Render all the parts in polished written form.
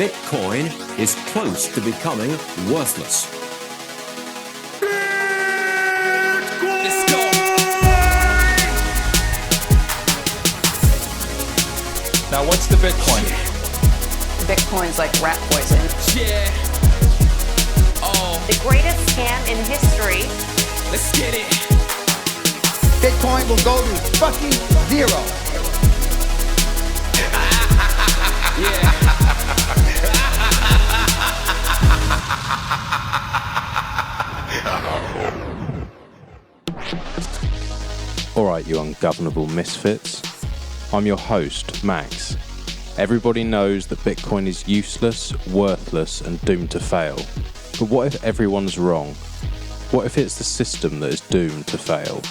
Bitcoin is close to becoming worthless. Let's go. Now, what's the Bitcoin? Bitcoin's like rat poison. Yeah. Oh. The greatest scam in history. Let's get it. Bitcoin will go to fucking zero. Yeah. Alright, you ungovernable misfits. I'm your host, Max. Everybody knows that Bitcoin is useless, worthless, and doomed to fail. But what if everyone's wrong? What if it's the system that is doomed to fail?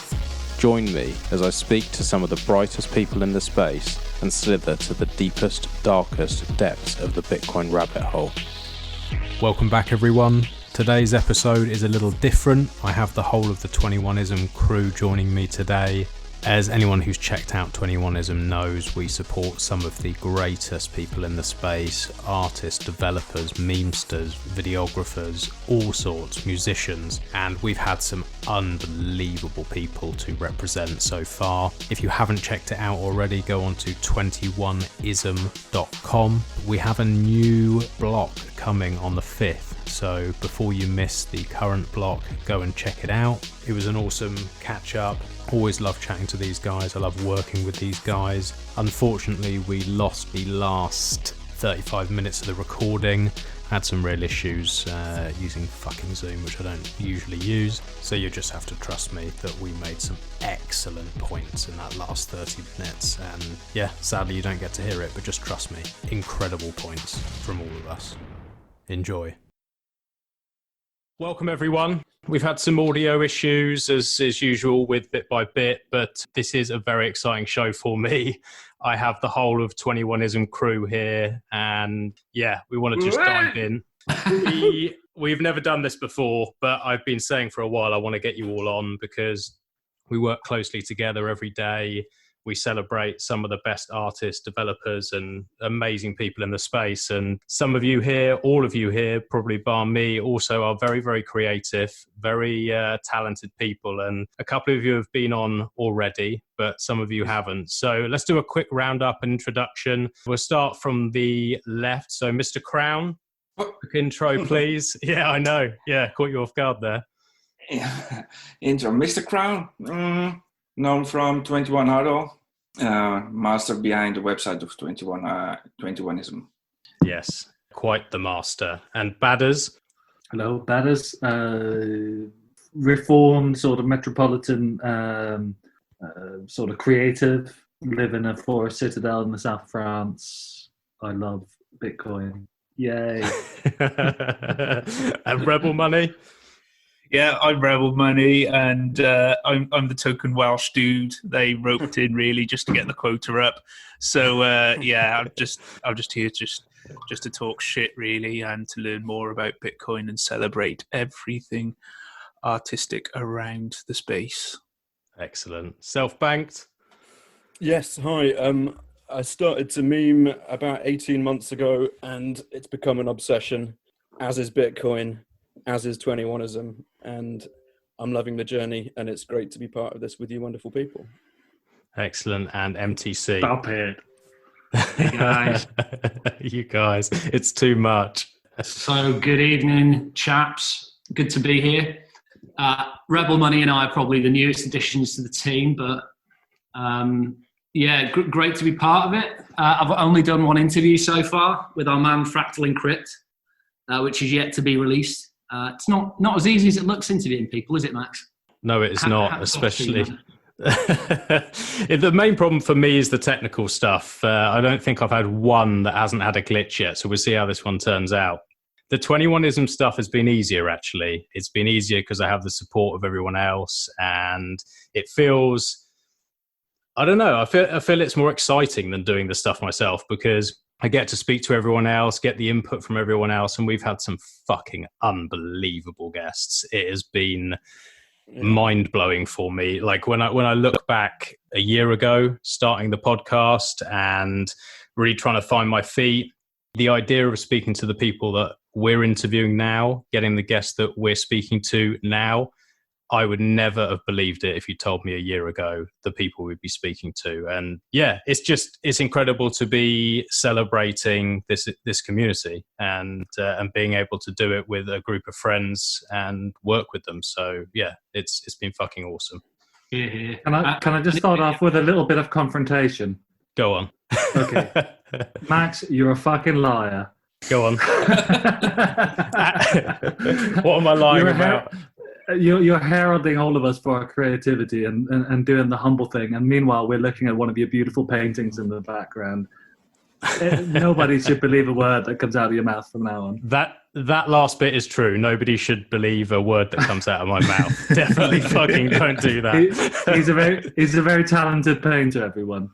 Join me as I speak to some of the brightest people in the space and slither to the deepest, darkest depths of the Bitcoin rabbit hole. Welcome back, everyone. Today's episode is a little different. I have the whole of the 21ism crew joining me today. As anyone who's checked out 21ism knows, we support some of the greatest people in the space: artists, developers, memesters, videographers, all sorts, musicians, and we've had some unbelievable people to represent so far. If you haven't checked it out already, go on to 21ism.com. We have a new block coming on the 5th. So before you miss the current block, go and check it out. It was an awesome catch up. Always love chatting to these guys. I love working with these guys. Unfortunately, we lost the last 35 minutes of the recording. Had some real issues using fucking Zoom, which I don't usually use. So you just have to trust me that we made some excellent points in that last 30 minutes. And yeah, sadly you don't get to hear it, but just trust me. Incredible points from all of us. Enjoy. Welcome, everyone. We've had some audio issues as usual with Bit by Bit, but this is a very exciting show for me. I have the whole of 21ism crew here, and yeah, we want to just dive in. We've never done this before, but I've been saying for a while I want to get you all on because we work closely together every day. We celebrate some of the best artists, developers, and amazing people in the space. And some of you here, all of you here, probably bar me, also are very, very creative, very talented people. And a couple of you have been on already, but some of you haven't. So let's do a quick roundup and introduction. We'll start from the left. So Mr. Crown, quick intro, please. Yeah, I know. Yeah, caught you off guard there. Yeah. Intro, Mr. Crown. Known from 21 Huddle, master behind the website of 21ism. Yes, quite the master. And Badders. Hello, Badders. Reformed, sort of metropolitan, sort of creative. Live in a forest citadel in the south of France. I love Bitcoin. Yay. And Rebel Money. Yeah, I'm Rebel Money, and I'm the token Welsh dude they roped in really just to get the quota up. So yeah, I'm just here just to talk shit really, and to learn more about Bitcoin and celebrate everything artistic around the space. Excellent. Self-banked. Yes, hi. I started to meme about 18 months ago, and it's become an obsession, as is Bitcoin, as is 21ism, and I'm loving the journey, and it's great to be part of this with you wonderful people. Excellent. And MTC. Stop it. Hey guys. You guys, it's too much. So good evening, chaps. Good to be here. Rebel Money and I are probably the newest additions to the team, but yeah, great to be part of it. I've only done one interview so far with our man Fractal Encrypt, which is yet to be released. It's not as easy as it looks interviewing people, is it, Max? No, it's not, especially. The main problem for me is the technical stuff. I don't think I've had one that hasn't had a glitch yet, so we'll see how this one turns out. The 21ism stuff has been easier, actually. It's been easier because I have the support of everyone else, and it feels, I don't know, I feel it's more exciting than doing the stuff myself because I get to speak to everyone else, get the input from everyone else, and we've had some fucking unbelievable guests. It has been mind-blowing for me. Like when I look back a year ago, starting the podcast and really trying to find my feet, The idea of speaking to the people that we're interviewing now, getting the guests that we're speaking to now, I would never have believed it if you told me a year ago the people we'd be speaking to. And yeah, it's incredible to be celebrating this community and being able to do it with a group of friends and work with them. So yeah, it's been fucking awesome. Yeah. Can I just start off with a little bit of confrontation? Go on. Okay. Max, you're a fucking liar. Go on. What am I lying about? You're heralding all of us for our creativity and doing the humble thing. And meanwhile, we're looking at one of your beautiful paintings in the background. Nobody should believe a word that comes out of your mouth from now on. That last bit is true. Nobody should believe a word that comes out of my mouth. Definitely fucking don't do that. He's a very talented painter, everyone.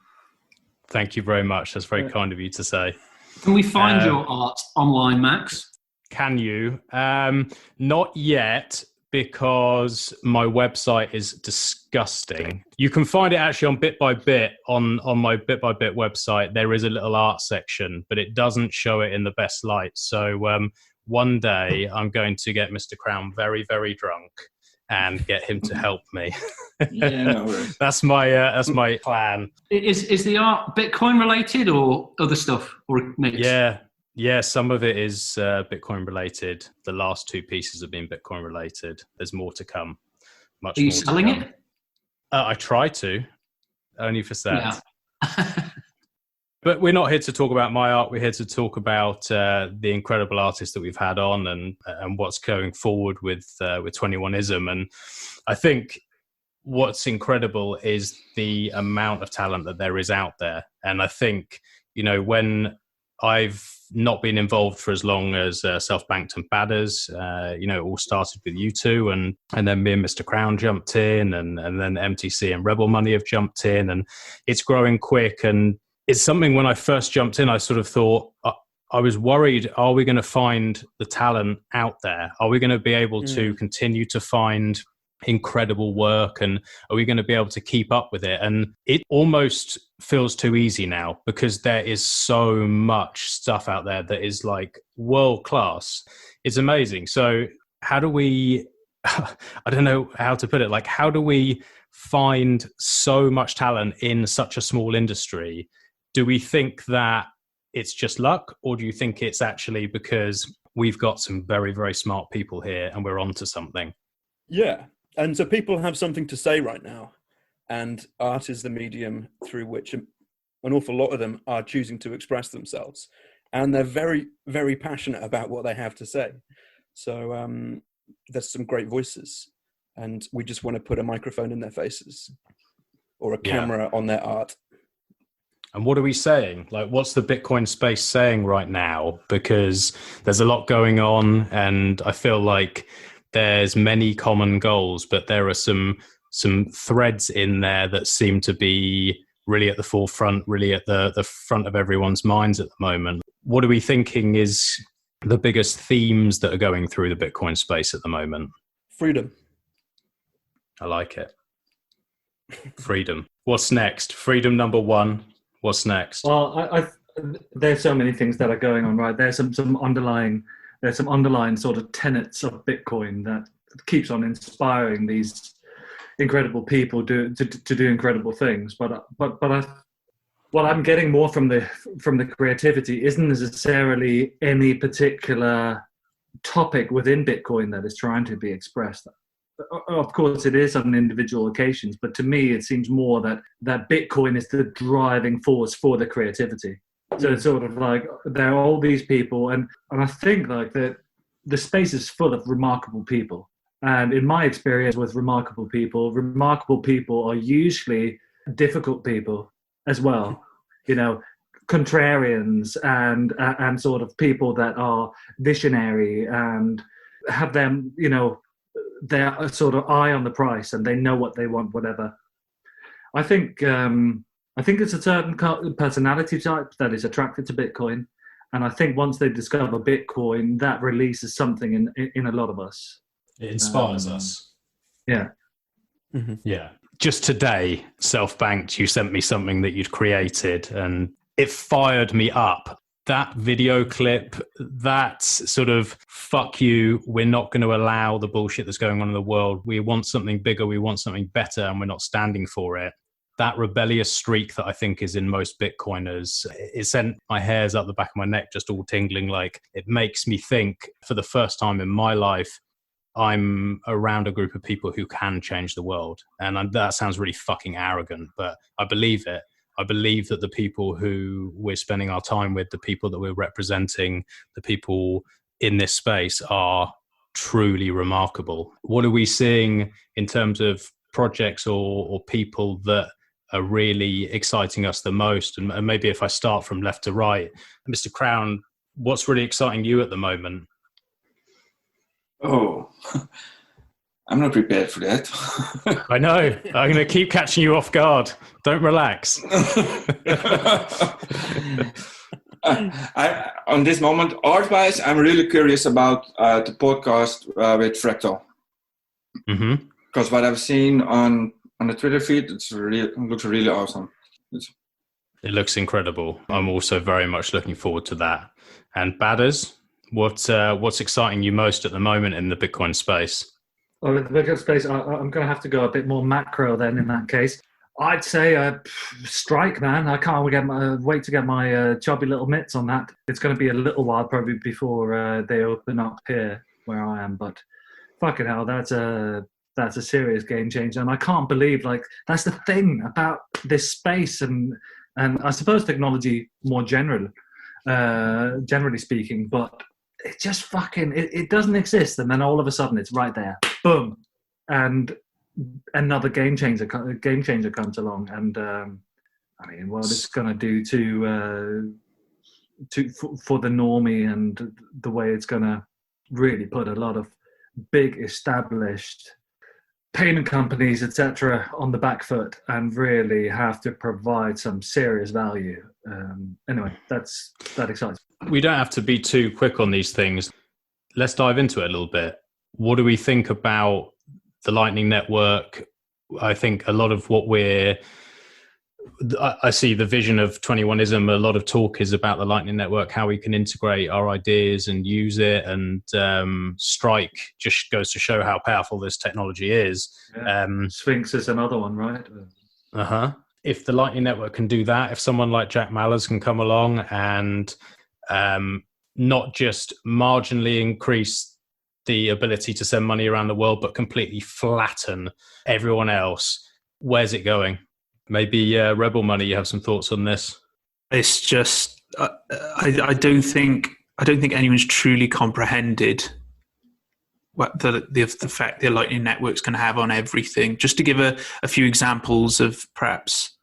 Thank you very much. That's very kind of you to say. Can we find your art online, Max? Can you? Not yet, because my website is disgusting. You can find it actually on Bit by Bit, on my Bit by Bit website. There is a little art section, but it doesn't show it in the best light. So one day I'm going to get Mr. Crown very, very drunk and get him to help me. Yeah, no worries. That's my plan. Is the art Bitcoin related or other stuff or mixed? Yeah, some of it is Bitcoin related. The last two pieces have been Bitcoin related. There's more to come. Much Are you more selling to come. it? I try to, only for that. Yeah. But we're not here to talk about my art. We're here to talk about the incredible artists that we've had on and what's going forward with 21ism. And I think what's incredible is the amount of talent that there is out there. And I think, when I've not been involved for as long as Self-Banked and Badders, it all started with you two, and then me and Mr. Crown jumped in, and then MTC and Rebel Money have jumped in, and it's growing quick. And it's something, when I first jumped in, I sort of thought, I was worried, are we going to find the talent out there? Are we going to be able to continue to find incredible work, and are we going to be able to keep up with it? And it almost feels too easy now, because there is so much stuff out there that is like world class. It's amazing. So how do we, I don't know how to put it, like, how do we find so much talent in such a small industry? Do we think that it's just luck, or do you think it's actually because we've got some very, very smart people here and we're onto something? Yeah. And so people have something to say right now, and art is the medium through which an awful lot of them are choosing to express themselves. And they're very, very passionate about what they have to say. So there's some great voices, and we just want to put a microphone in their faces or a camera on their art. And what are we saying? Like, what's the Bitcoin space saying right now? Because there's a lot going on, and I feel like there's many common goals, but there are some threads in there that seem to be really at the forefront, really at the front of everyone's minds at the moment. What are we thinking is the biggest themes that are going through the Bitcoin space at the moment? Freedom. I like it. Freedom. What's next? Freedom number one. What's next? Well, there's so many things that are going on, right? There's some underlying sort of tenets of Bitcoin that keeps on inspiring these incredible people to do incredible things. But what I'm getting more from the creativity isn't necessarily any particular topic within Bitcoin that is trying to be expressed. Of course, it is on individual occasions, but to me, it seems more that Bitcoin is the driving force for the creativity. So it's sort of like there are all these people, and I think like that the space is full of remarkable people. And in my experience with remarkable people are usually difficult people as well. Contrarians and sort of people that are visionary and have them, their sort of eye on the price, and they know what they want, whatever. I think it's a certain personality type that is attracted to Bitcoin, and I think once they discover Bitcoin, that releases something in a lot of us. It inspires us. Yeah. Mm-hmm. Yeah. Just today, Self-Banked, you sent me something that you'd created, and it fired me up. that video clip, that sort of fuck you, we're not going to allow the bullshit that's going on in the world. We want something bigger, we want something better, and we're not standing for it. That rebellious streak that I think is in most Bitcoiners, it sent my hairs up the back of my neck just all tingling. Like, it makes me think, for the first time in my life, I'm around a group of people who can change the world. And that sounds really fucking arrogant, but I believe it. I believe that the people who we're spending our time with, the people that we're representing, the people in this space are truly remarkable. What are we seeing in terms of projects or people that are really exciting us the most? And maybe if I start from left to right, Mr. Crown, what's really exciting you at the moment? Oh, I'm not prepared for that. I know. I'm going to keep catching you off guard. Don't relax. On this moment, art-wise, I'm really curious about the podcast with Fractal. Because what I've seen on the Twitter feed, it looks really awesome. It looks incredible. I'm also very much looking forward to that. And Badders, what's exciting you most at the moment in the Bitcoin space? Well, in the Bitcoin space, I'm going to have to go a bit more macro then in that case. I'd say strike, man. I can't wait to get my chubby little mitts on that. It's going to be a little while probably before they open up here where I am. But fucking hell, that's a serious game changer. And I can't believe, like, that's the thing about this space and I suppose technology more generally speaking, but it just fucking, it doesn't exist. And then all of a sudden it's right there. Boom. And another game changer comes along. And I mean, what it's going to do for the normie and the way it's going to really put a lot of big established payment companies, etc., on the back foot and really have to provide some serious value. Anyway, that excites me. We don't have to be too quick on these things. Let's dive into it a little bit. What do we think about the Lightning Network? I think a lot of what I see the vision of 21ism, a lot of talk is about the Lightning Network, how we can integrate our ideas and use it. And Strike just goes to show how powerful this technology is. Yeah. Sphinx is another one, right? If the Lightning Network can do that, if someone like Jack Mallers can come along and not just marginally increase the ability to send money around the world, but completely flatten everyone else, where's it going? Maybe Rebel Money, you have some thoughts on this? It's just I don't think anyone's truly comprehended what the effect the Lightning Network's going to have on everything. Just to give a few examples of perhaps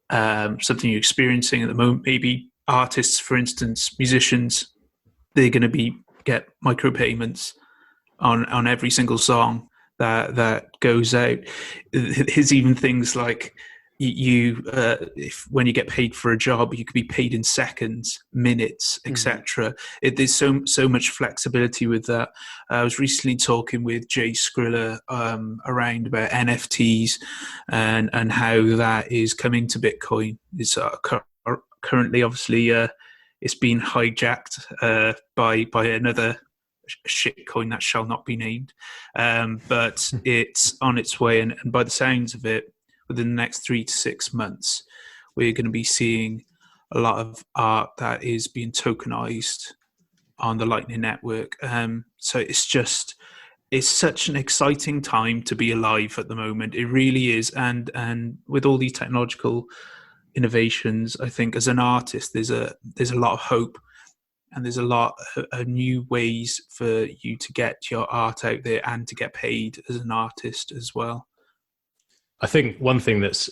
something you're experiencing at the moment, maybe artists, for instance, musicians, they're going to get micropayments on every single song that goes out. There's even things like if when you get paid for a job, you could be paid in seconds, minutes, etc. There's so much flexibility with that. I was recently talking with Jay Skrilla around about NFTs and how that is coming to Bitcoin. It's currently, obviously, it's been hijacked by another shitcoin that shall not be named, but it's on its way, and by the sounds of it, within the next 3 to 6 months, we're going to be seeing a lot of art that is being tokenized on the Lightning Network. So it's such an exciting time to be alive at the moment. It really is. And with all these technological innovations, I think as an artist, there's a lot of hope, and there's a lot of new ways for you to get your art out there and to get paid as an artist as well. I think one thing that's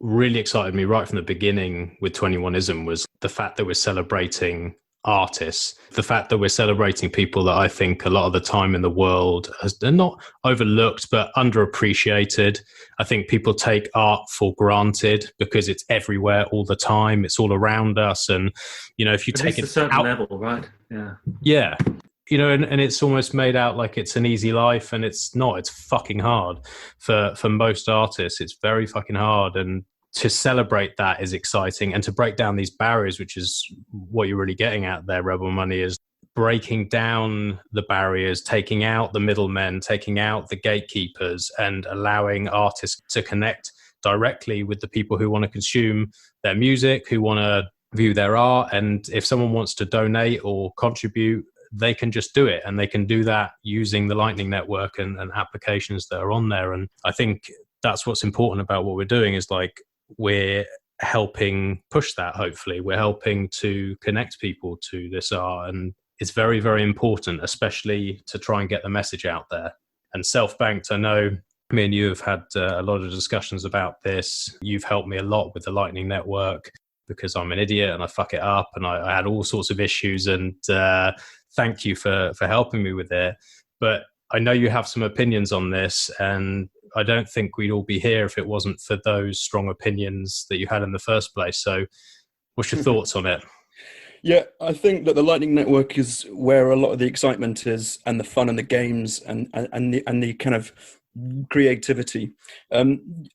really excited me right from the beginning with 21ism was the fact that we're celebrating artists, the fact that we're celebrating people that I think a lot of the time in the world are not overlooked, but underappreciated. I think people take art for granted because it's everywhere all the time. It's all around us. And, you know, if you take it a certain level, right? Yeah. Yeah. You know, and it's almost made out like it's an easy life, and it's not. It's fucking hard for most artists. It's very fucking hard. And to celebrate that is exciting, and to break down these barriers, which is what you're really getting at there, Rebel Money, is breaking down the barriers, taking out the middlemen, taking out the gatekeepers, and allowing artists to connect directly with the people who want to consume their music, who want to view their art. And if someone wants to donate or contribute, they can just do it, and they can do that using the Lightning Network and applications that are on there. And I think that's what's important about what we're doing, is like, we're helping push that. Hopefully we're helping to connect people to this art, and it's very, very important, especially to try and get the message out there. And Self-Banked, I know me and you have had a lot of discussions about this. You've helped me a lot with the Lightning Network, because I'm an idiot and I fuck it up, and I had all sorts of issues, and thank you for helping me with it. But I know you have some opinions on this, and I don't think we'd all be here if it wasn't for those strong opinions that you had in the first place. So what's your thoughts on it? Yeah, I think that the Lightning Network is where a lot of the excitement is, and the fun and the games and the kind of creativity.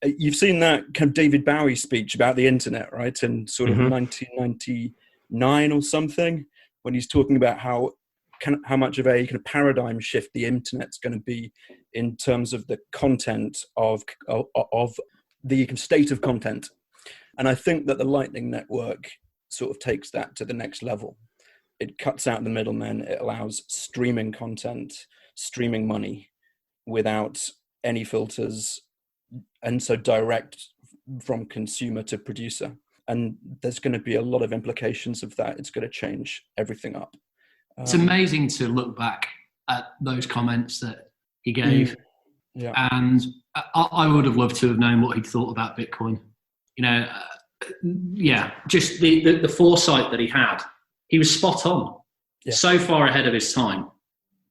You've seen that kind of David Bowie speech about the internet, right? In sort of 1999 or something, when he's talking about how much of a kind of paradigm shift the internet's going to be in terms of the content of the state of content. And I think that the Lightning Network sort of takes that to the next level. It cuts out the middlemen. It allows streaming content, streaming money without any filters, and so direct from consumer to producer. And there's going to be a lot of implications of that. It's going to change everything up. It's amazing to look back at those comments that he gave. Yeah. And I would have loved to have known what he'd thought about Bitcoin. You know, just the foresight that he had. He was spot on, so far ahead of his time.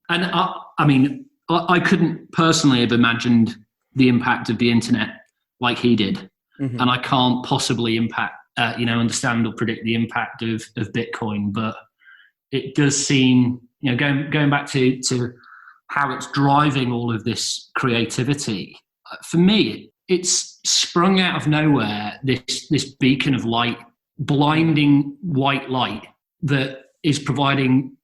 And I mean, I couldn't personally have imagined the impact of the internet like he did. And I can't possibly understand or predict the impact of Bitcoin, but it does seem, going back to how it's driving all of this creativity. For me, it's sprung out of nowhere, this beacon of light, blinding white light that is providing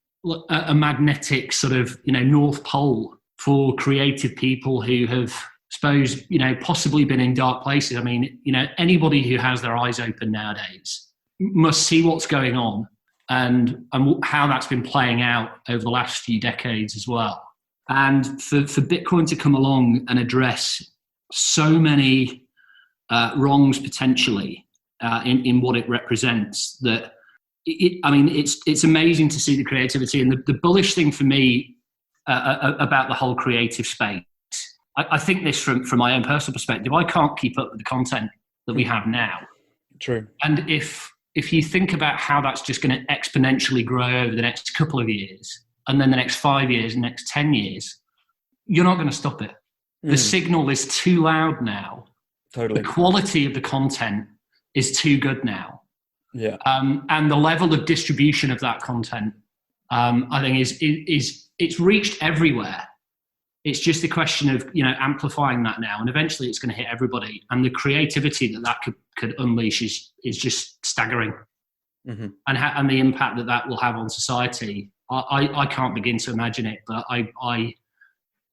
a magnetic sort of, North Pole for creative people who have, suppose, possibly been in dark places. I mean, anybody who has their eyes open nowadays must see what's going on and how that's been playing out over the last few decades as well. And for Bitcoin to come along and address so many wrongs potentially in what it represents, that it's amazing to see the creativity. And the bullish thing for me about the whole creative space, I think this from my own personal perspective, I can't keep up with the content that we have now. True. And if you think about how that's just going to exponentially grow over the next couple of years, and then the next 5 years, and next 10 years, you're not going to stop it. The signal is too loud now. Totally. The quality of the content is too good now. Yeah. And the level of distribution of that content, I think it's reached everywhere. It's just a question of, amplifying that now, and eventually it's going to hit everybody. And the creativity that could unleash is just staggering. And the impact that will have on society, I can't begin to imagine it. But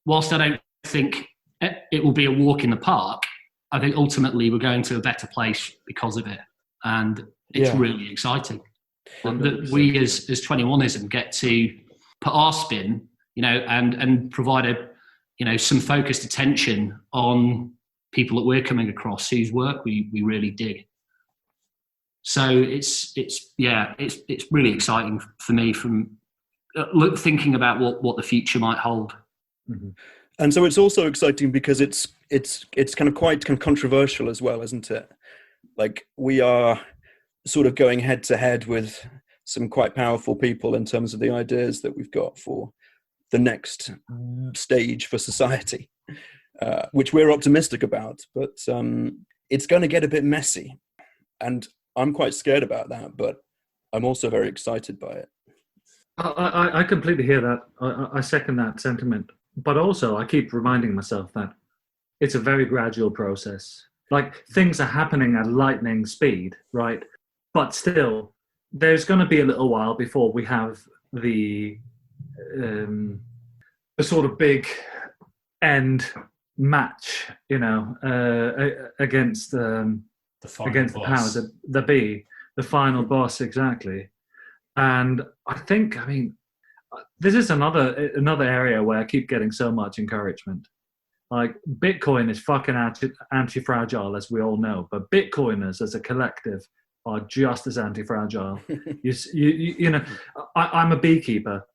whilst I don't think it will be a walk in the park, I think ultimately we're going to a better place because of it. And it's really exciting that we as 21ism get to put our spin, and provide some focused attention on people that we're coming across whose work we really dig. So it's really exciting for me from thinking about what the future might hold. And so it's also exciting because it's kind of quite controversial as well, isn't it? Like, we are sort of going head to head with some quite powerful people in terms of the ideas that we've got for the next stage for society, which we're optimistic about. But it's going to get a bit messy, and I'm quite scared about that, but I'm also very excited by it. I completely hear that. I second that sentiment. But also, I keep reminding myself that it's a very gradual process. Like, things are happening at lightning speed, right? But still, there's going to be a little while before we have the sort of big end match, you know, against the powers that be, the final boss, exactly. And I think, I mean, this is another area where I keep getting so much encouragement. Like, Bitcoin is fucking anti-fragile, as we all know, but Bitcoiners as a collective are just as anti-fragile. you know, I'm a beekeeper,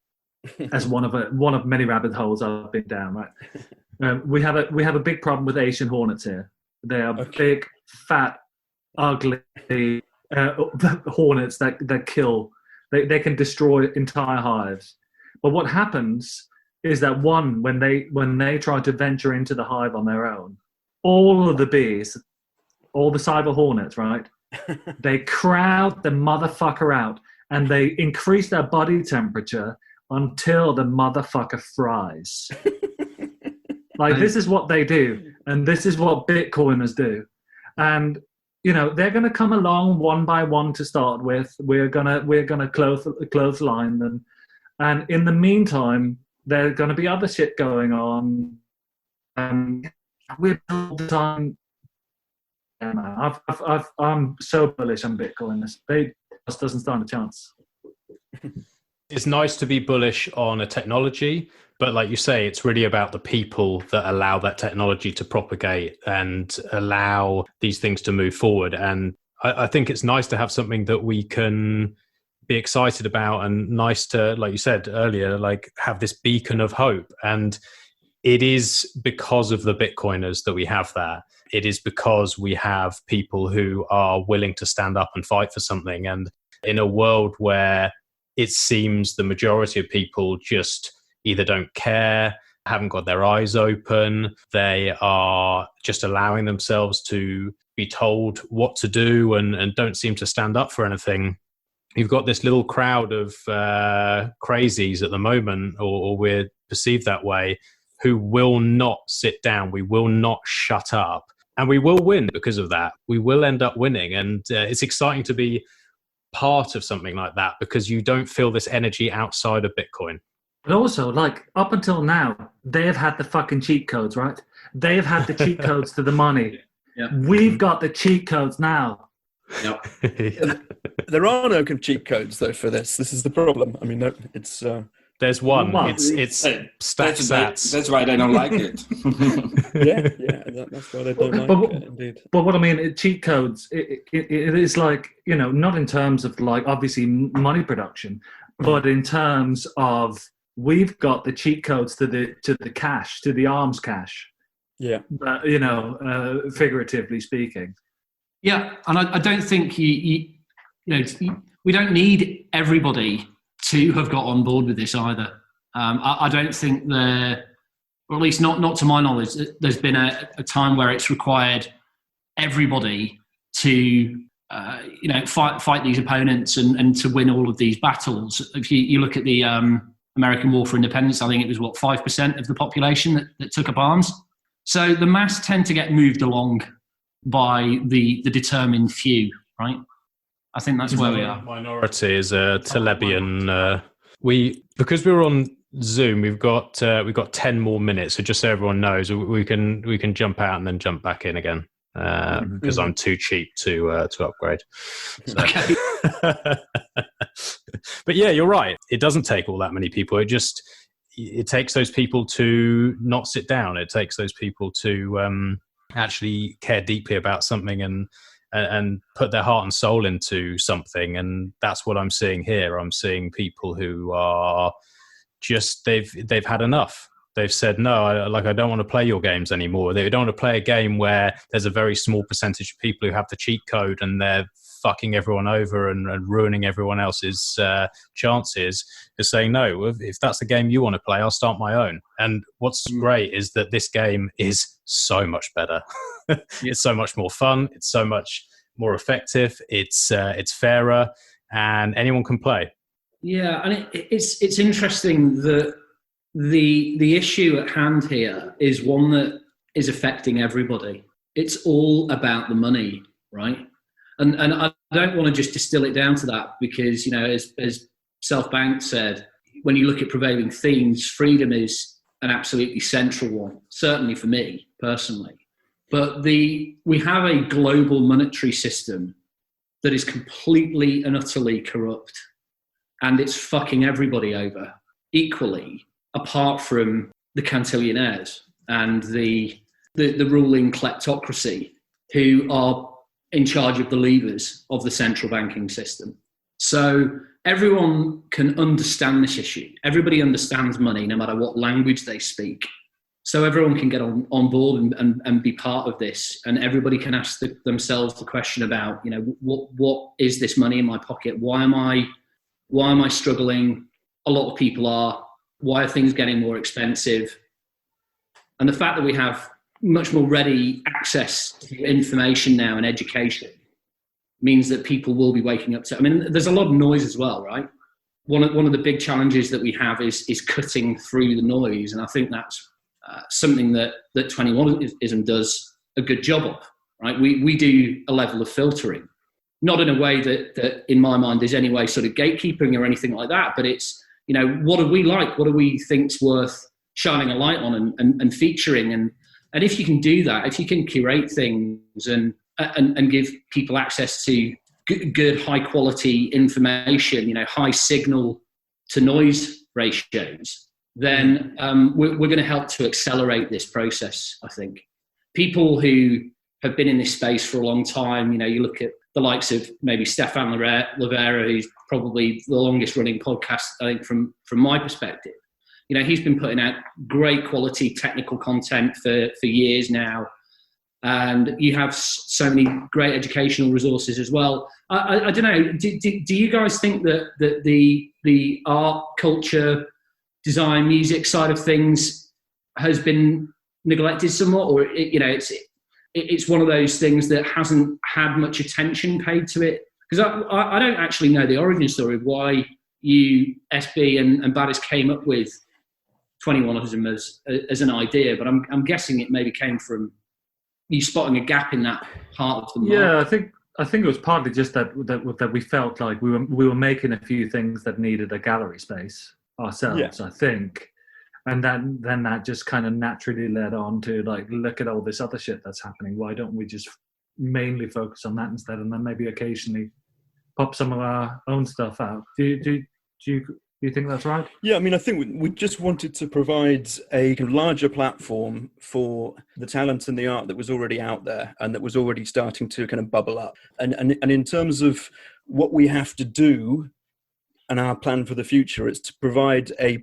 as one of many rabbit holes I've been down. Right, we have a big problem with Asian hornets here. They are big, fat, ugly hornets that kill. They can destroy entire hives. But what happens is that when they try to venture into the hive on their own, all of the bees, all the cyber hornets, right? They crowd the motherfucker out, and they increase their body temperature until the motherfucker fries. Like, this is what they do, and this is what Bitcoiners do. And you know, they're going to come along one by one to start with. We're gonna clothesline them, and in the meantime, there's going to be other shit going on. We're all the time. Yeah, man, I'm so bullish on Bitcoin. They just doesn't stand a chance. It's nice to be bullish on a technology, but like you say, it's really about the people that allow that technology to propagate and allow these things to move forward. And I think it's nice to have something that we can be excited about, and nice to, like you said earlier, like have this beacon of hope. And it is because of the Bitcoiners that we have that. It is because we have people who are willing to stand up and fight for something. And in a world where it seems the majority of people just either don't care, haven't got their eyes open, they are just allowing themselves to be told what to do and don't seem to stand up for anything. You've got this little crowd of crazies at the moment, or we're perceived that way, who will not sit down. We will not shut up. And we will win because of that. We will end up winning. And it's exciting to be part of something like that, because you don't feel this energy outside of Bitcoin. But also, like, up until now, they've had the fucking cheat codes, right? They've had the cheat codes to the money. Yep. We've got the cheat codes now. Yep. There are no cheat codes, though, for this. This is the problem. I mean, it's... There's one. Well, It's stats. That's why they don't like it. That's why they don't like it, indeed. But what I mean, cheat codes, it is like, you know, not in terms of, like, obviously money production, but in terms of we've got the cheat codes to the cash, to the arms cash. Yeah. You know, figuratively speaking. Yeah, and I don't think you know, we don't need everybody to have got on board with this either. I don't think there, or at least not to my knowledge, there's been a time where it's required everybody to you know, fight these opponents and to win all of these battles. If you look at the American War for Independence, I think it was 5% of the population that took up arms. So the mass tend to get moved along by the determined few, right? I think that's where we are. Minority is a Telebian. Because we're on Zoom, we've got 10 more minutes. So just so everyone knows, we can jump out and then jump back in again, because I'm too cheap to upgrade. So. Okay. But yeah, you're right. It doesn't take all that many people. It takes those people to not sit down. It takes those people to actually care deeply about something and put their heart and soul into something. And that's what I'm seeing here. I'm seeing people who are just, they've had enough. They've said, no, I don't want to play your games anymore. They don't want to play a game where there's a very small percentage of people who have the cheat code and they're fucking everyone over and ruining everyone else's chances. They're saying, no, if that's the game you want to play, I'll start my own. And what's great is that this game is so much better. It's so much more fun. It's so much more effective. It's fairer, and anyone can play. Yeah, and it's interesting that the issue at hand here is one that is affecting everybody. It's all about the money, right? And I don't want to just distill it down to that because, you know, as Self Bank said, when you look at prevailing themes, freedom is an absolutely central one, certainly for me personally. But we have a global monetary system that is completely and utterly corrupt, and it's fucking everybody over equally, apart from the cantillionaires and the ruling kleptocracy who are in charge of the levers of the central banking system. So everyone can understand this issue. Everybody understands money, no matter what language they speak. So everyone can get on board and be part of this, and everybody can ask themselves the question about, you know, what is this money in my pocket? Why am I struggling? A lot of people are. Why are things getting more expensive? And the fact that we have much more ready access to information now and education means that people will be waking up to. I mean, there's a lot of noise as well, right? One of the big challenges that we have is cutting through the noise, and I think that's something that 21ism does a good job of, right? We do a level of filtering, not in a way that in my mind is any way sort of gatekeeping or anything like that, but it's, you know, what do we like? What do we think's worth shining a light on and featuring? And if you can do that, if you can curate things and give people access to good high quality information, you know, high signal to noise ratios, then we're going to help to accelerate this process, I think. People who have been in this space for a long time, you know, you look at the likes of maybe Stefan Livera, who's probably the longest running podcast, I think, from my perspective. You know, he's been putting out great quality technical content for years now. And you have so many great educational resources as well. I don't know, do you guys think that the art, culture, design, music side of things has been neglected somewhat, or it's one of those things that hasn't had much attention paid to it? Because I don't actually know the origin story of why you, SB and Baddis, came up with 21ism as an idea, but I'm guessing it maybe came from you spotting a gap in that part of the market. Yeah, I think it was partly just that we felt like we were making a few things that needed a gallery space ourselves, I think. And then that just kind of naturally led on to, like, look at all this other shit that's happening. Why don't we just mainly focus on that instead, and then maybe occasionally pop some of our own stuff out? Do you think that's right? Yeah, I mean, I think we just wanted to provide a kind of larger platform for the talent and the art that was already out there and that was already starting to kind of bubble up. And in terms of what we have to do and our plan for the future, is to provide a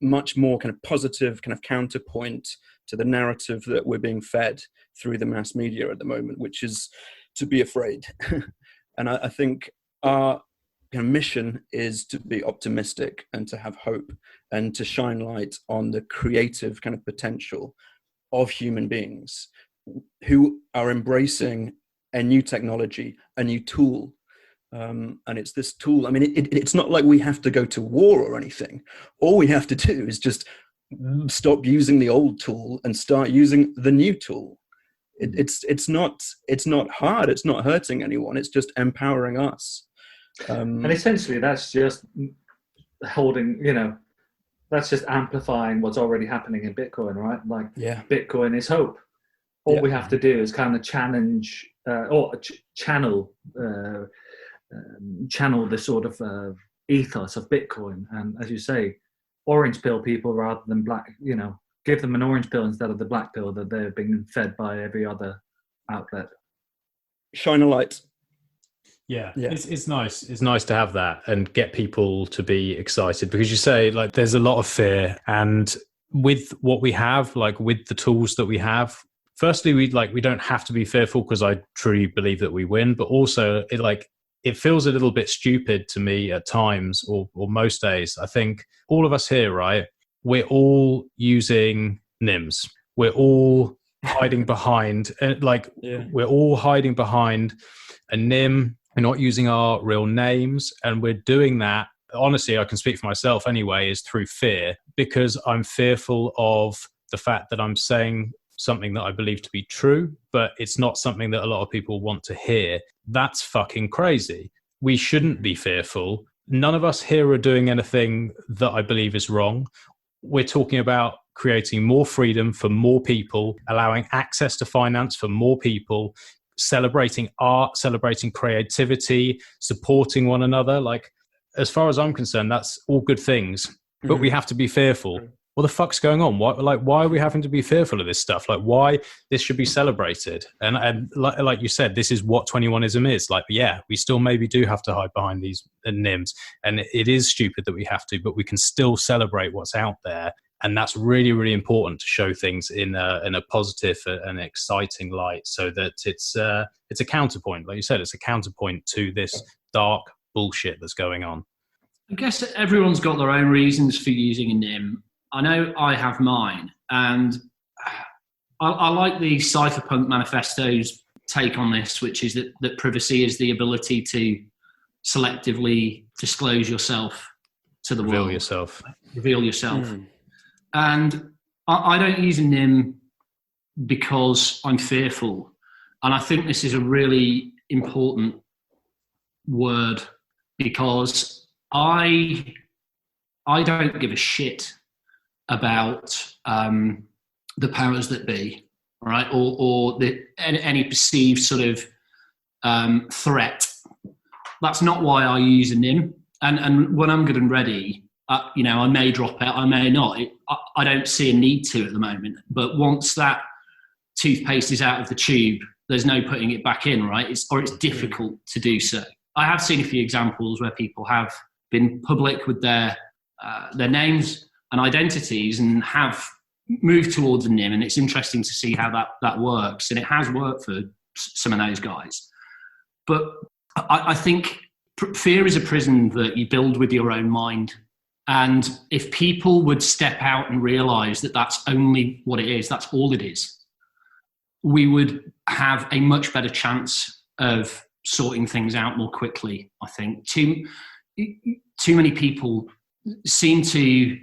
much more kind of positive kind of counterpoint to the narrative that we're being fed through the mass media at the moment, which is to be afraid. And I think our mission is to be optimistic and to have hope and to shine light on the creative kind of potential of human beings who are embracing a new technology, a new tool. And it's this tool. I mean, it's not like we have to go to war or anything. All we have to do is just stop using the old tool and start using the new tool. It's not hard. It's not hurting anyone. It's just empowering us. And essentially, that's just holding, that's just amplifying what's already happening in Bitcoin, right? Like, Bitcoin is hope. All we have to do is kind of challenge channel the sort of ethos of Bitcoin, and as you say, orange pill people rather than black. Give them an orange pill instead of the black pill that they're being fed by every other outlet. Shine a light. Yeah. It's nice. It's nice to have that and get people to be excited, because you say, like, there's a lot of fear, and with what we have, like with the tools that we have, firstly, we don't have to be fearful, because I truly believe that we win, but also it feels a little bit stupid to me at times, or most days. I think all of us here, right? We're all using NIMs. We're all hiding behind, we're all hiding behind a NIM. We're not using our real names, and we're doing that. Honestly, I can speak for myself anyway, is through fear, because I'm fearful of the fact that I'm saying something that I believe to be true, but it's not something that a lot of people want to hear. That's fucking crazy. We shouldn't be fearful. None of us here are doing anything that I believe is wrong. We're talking about creating more freedom for more people, allowing access to finance for more people, celebrating art, celebrating creativity, supporting one another. Like, as far as I'm concerned, that's all good things, but we have to be fearful. What the fuck's going on? Why are we having to be fearful of this stuff? Like, why this should be celebrated? And like you said, this is what 21ism is. Like, yeah, we still maybe do have to hide behind these NIMs, and it is stupid that we have to, but we can still celebrate what's out there. And that's really, really important to show things in a positive and exciting light, so that it's a counterpoint. Like you said, it's a counterpoint to this dark bullshit that's going on. I guess everyone's got their own reasons for using a NIM. I know I have mine, and I like the Cypherpunk Manifesto's take on this, which is that privacy is the ability to selectively disclose yourself to the world. Reveal yourself. And I don't use a NIM because I'm fearful. And I think this is a really important word, because I don't give a shit about the powers that be, right? Or any perceived sort of threat. That's not why I use a NIM. And when I'm good and ready, I may drop out, I may not. I don't see a need to at the moment. But once that toothpaste is out of the tube, there's no putting it back in, right? It's difficult to do so. I have seen a few examples where people have been public with their names and identities and have moved towards a NIM, and it's interesting to see how that works. And it has worked for some of those guys. But I think fear is a prison that you build with your own mind. And if people would step out and realize that that's only what it is, that's all it is, we would have a much better chance of sorting things out more quickly, I think. Too many people seem to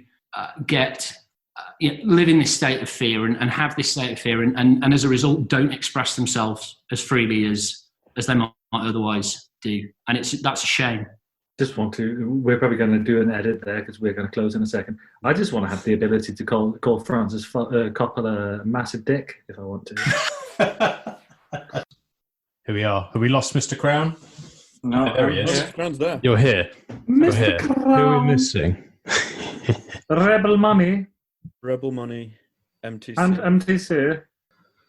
live in this state of fear and have this state of fear, and as a result don't express themselves as freely as they might otherwise do. And that's a shame. We're probably going to do an edit there because we're going to close in a second. I just want to have the ability to call Francis Coppola a massive dick if I want to. Here we are. Have we lost Mr. Crown? No, there he is. Yeah, Crown's there. You're here. Mr. You're here. Crown. Who are we missing? Rebel Money. MTC. And MTC.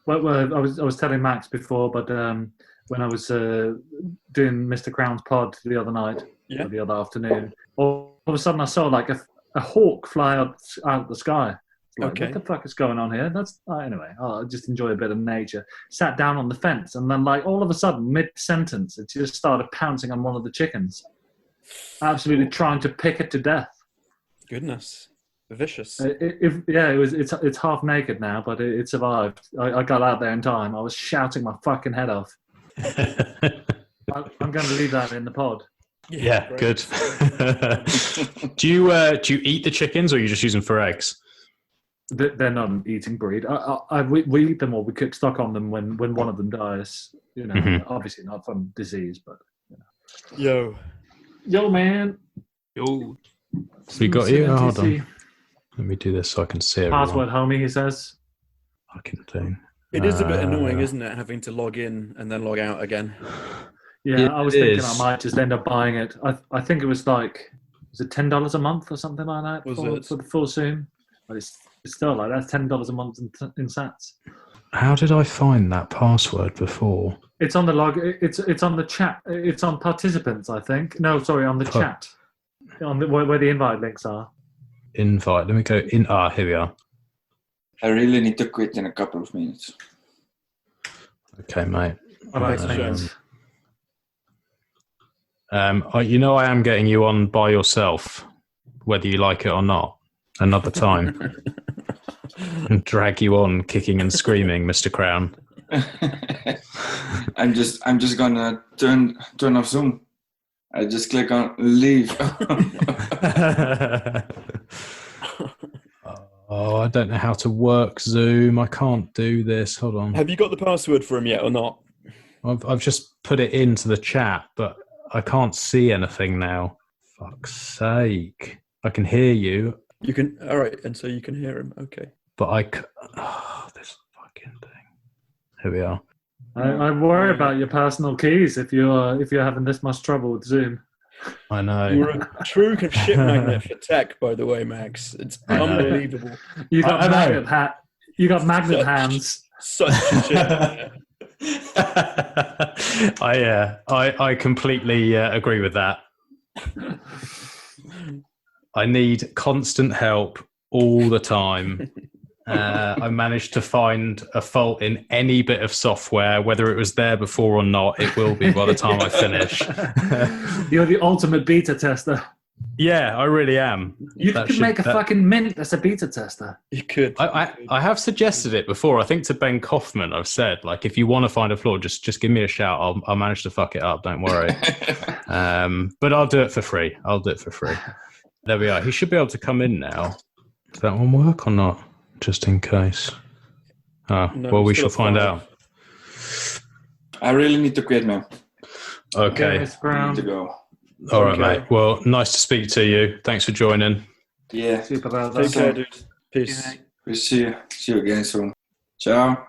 Well, I was telling Max before, but when I was doing Mr. Crown's pod the other night, or the other afternoon, all of a sudden I saw like a hawk fly out of the sky. Like, what the fuck is going on here? Anyway, I just enjoy a bit of nature. Sat down on the fence, and then like all of a sudden, mid-sentence, it just started pouncing on one of the chickens. Absolutely trying to pick it to death. Goodness. Vicious. It's half naked now, but it survived. I got out there in time. I was shouting my fucking head off. I'm going to leave that in the pod. Yeah, good. Do you eat the chickens, or are you just use them for eggs? They're not an eating breed. We eat them, or we cook stock on them when one of them dies. Obviously not from disease, but Yo, man. Yo. We got you. Hold on. Let me do this so I can see everyone. Password, homie. He says. Fucking thing. It is a bit annoying, isn't it, having to log in and then log out again? Yeah, I was thinking I might just end up buying it. I think it was was it $10 a month or something like that for the full Zoom? But it's still like that's $10 a month in sats. How did I find that password before? It's on the log. It's on the chat. It's on participants, I think. No, sorry, on the chat. On where the invite links are. Invite. Let me go in. Here we are. I really need to quit in a couple of minutes. Okay, mate. All right, mate. I am getting you on by yourself, whether you like it or not. Another time. And drag you on, kicking and screaming, Mr. Crown. I'm just gonna turn off Zoom. I just click on leave. Oh, I don't know how to work Zoom. I can't do this. Hold on. Have you got the password for him yet or not? I've just put it into the chat, but I can't see anything now. Fuck's sake. I can hear you. You can. All right, and so you can hear him. Okay. But this fucking thing. Here we are. I worry about your personal keys if you're having this much trouble with Zoom. I know. You're a true shit magnet for tech, by the way, Max. It's unbelievable. You got magnet hands. Such a shit. I completely agree with that. I need constant help all the time. I managed to find a fault in any bit of software, whether it was there before or not. It will be by the time I finish. You're the ultimate beta tester. Yeah, I really am. You could make a fucking mint as a beta tester. You could. I have suggested it before. I think to Ben Kaufman, I've said, like, if you want to find a flaw, just give me a shout. I'll manage to fuck it up. Don't worry. But I'll do it for free. There we are. He should be able to come in now. Does that one work or not? Just in case. No, well, we shall find out. I really need to quit, man. Okay. I need to go. All right, mate. Well, nice to speak to you. Thanks for joining. Yeah. Take care, dude. Peace. We'll see you again soon. Ciao.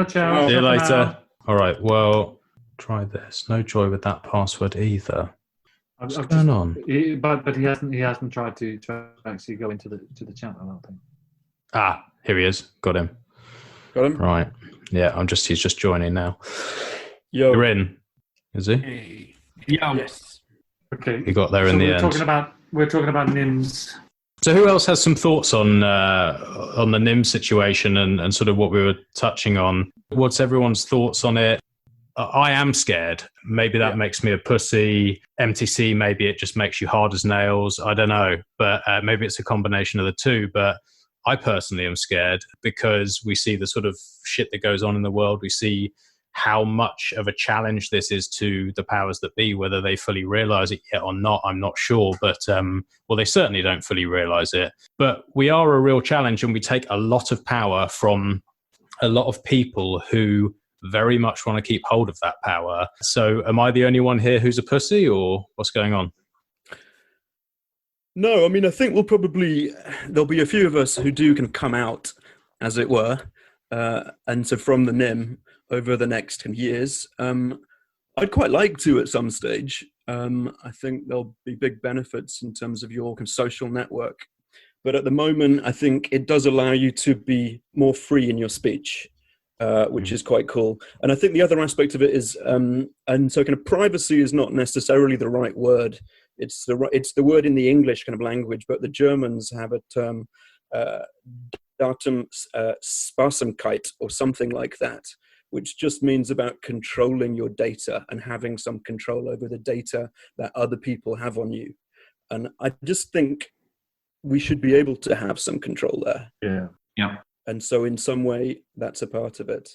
Ciao. See you later. All right. Well, try this. No joy with that password either. What's going on? But he hasn't tried to actually go into the chat. I don't think. Here he is. Got him. Right. Yeah, he's just joining now. Yo. You're in. Is he? Yeah. Yes. Okay. He got there in the end. We're talking about NIMS. So who else has some thoughts on the NIM situation and sort of what we were touching on? What's everyone's thoughts on it? I am scared. Maybe that makes me a pussy. MTC, maybe it just makes you hard as nails. I don't know. But maybe it's a combination of the two. But I personally am scared because we see the sort of shit that goes on in the world. We see how much of a challenge this is to the powers that be, whether they fully realize it yet or not, I'm not sure. But, well, they certainly don't fully realize it. But we are a real challenge, and we take a lot of power from a lot of people who very much want to keep hold of that power. So am I the only one here who's a pussy, or what's going on? No, I mean, I think there'll be a few of us who can come out, as it were. And so from the NIM over the next 10 years, I'd quite like to at some stage. I think there'll be big benefits in terms of your social network. But at the moment, I think it does allow you to be more free in your speech, which is quite cool. And I think the other aspect of it is, and so kind of privacy is not necessarily the right word. It's the word in the English kind of language, but the Germans have a term, Datensparsamkeit or something like that, which just means about controlling your data and having some control over the data that other people have on you. And I just think we should be able to have some control there. Yeah. And so in some way, that's a part of it.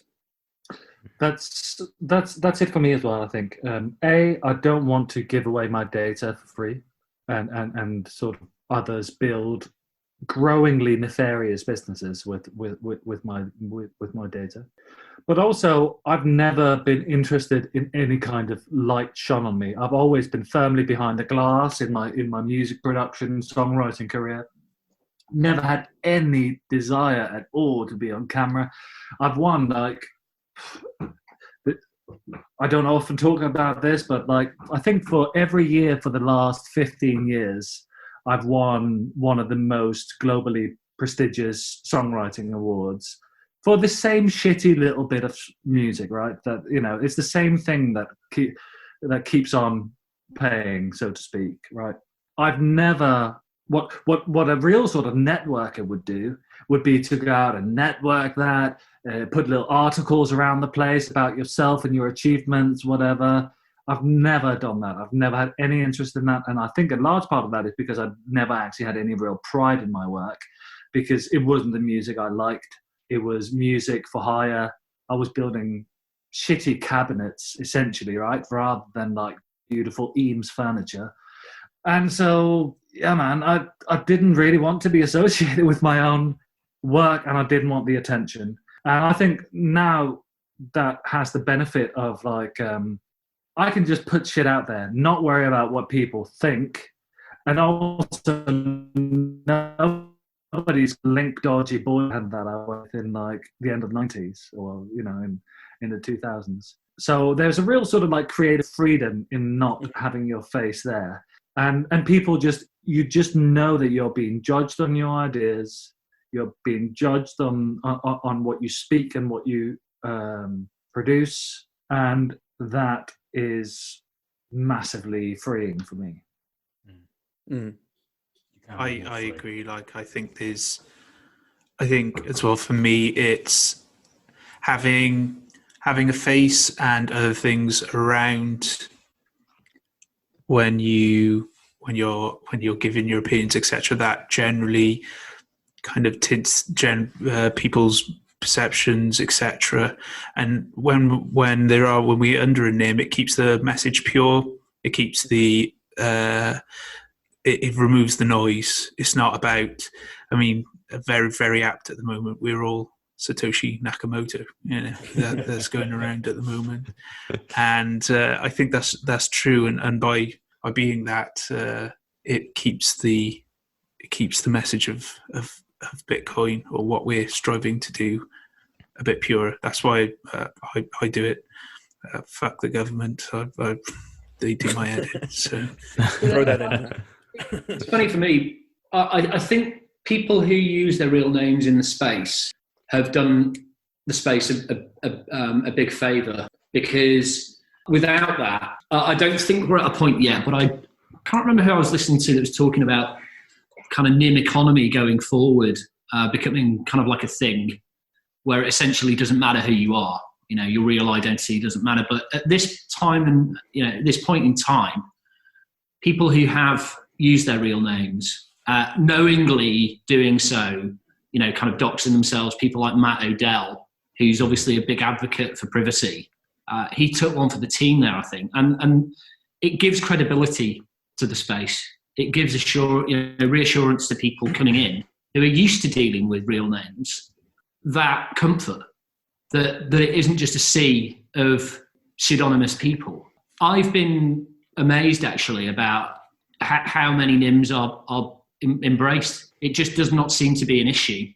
That's it for me as well, I think. I don't want to give away my data for free and sort of others build growingly nefarious businesses with my data. But also, I've never been interested in any kind of light shone on me. I've always been firmly behind the glass in my music production, songwriting career. Never had any desire at all to be on camera. I've won I don't often talk about this, but I think for every year for the last 15 years, I've won one of the most globally prestigious songwriting awards for the same shitty little bit of music, right? That, it's the same thing that keeps on paying, so to speak, right? I've never, what a real sort of networker would do would be to go out and network that, put little articles around the place about yourself and your achievements, whatever. I've never done that. I've never had any interest in that. And I think a large part of that is because I've never actually had any real pride in my work, because it wasn't the music I liked. It was music for hire. I was building shitty cabinets, essentially, right? Rather than beautiful Eames furniture. And so, yeah, man, I didn't really want to be associated with my own work and I didn't want the attention. And I think now that has the benefit of like, I can just put shit out there, not worry about what people think. And also nobody's link dodgy boy had that out in like the end of the 90s or, you know, in the 2000s. So there's a real sort of like creative freedom in not having your face there. And people you just know that you're being judged on your ideas. You're being judged on what you speak and what you produce. And that is massively freeing for me. I agree. Like, I think as well for me, it's having a face and other things around when you're giving your opinions, etc. That generally kind of tints people's perceptions, etc. And when we're under a name, it keeps the message pure. It keeps the it removes the noise. It's not about. I mean, very very apt at the moment. We're all Satoshi Nakamoto, you know, that's going around at the moment, and I think that's true. And by being that, it keeps the message of Bitcoin, or what we're striving to do, a bit purer. That's why I do it. Fuck the government. They do my edit. So throw that in. It's funny for me. I think people who use their real names in the space have done the space a big favour, because without that, I don't think we're at a point yet, but I can't remember who I was listening to that was talking about kind of NIM economy going forward, becoming kind of like a thing where it essentially doesn't matter who you are, you know, your real identity doesn't matter. But at this time and, you know, at this point in time, people who have used their real names, knowingly doing so, you know, kind of doxing themselves, people like Matt Odell, who's obviously a big advocate for privacy. He took one for the team there, I think. And it gives credibility to the space. It gives reassurance to people coming in who are used to dealing with real names, that comfort, that it isn't just a sea of pseudonymous people. I've been amazed, actually, about how many NIMs are embraced. It just does not seem to be an issue.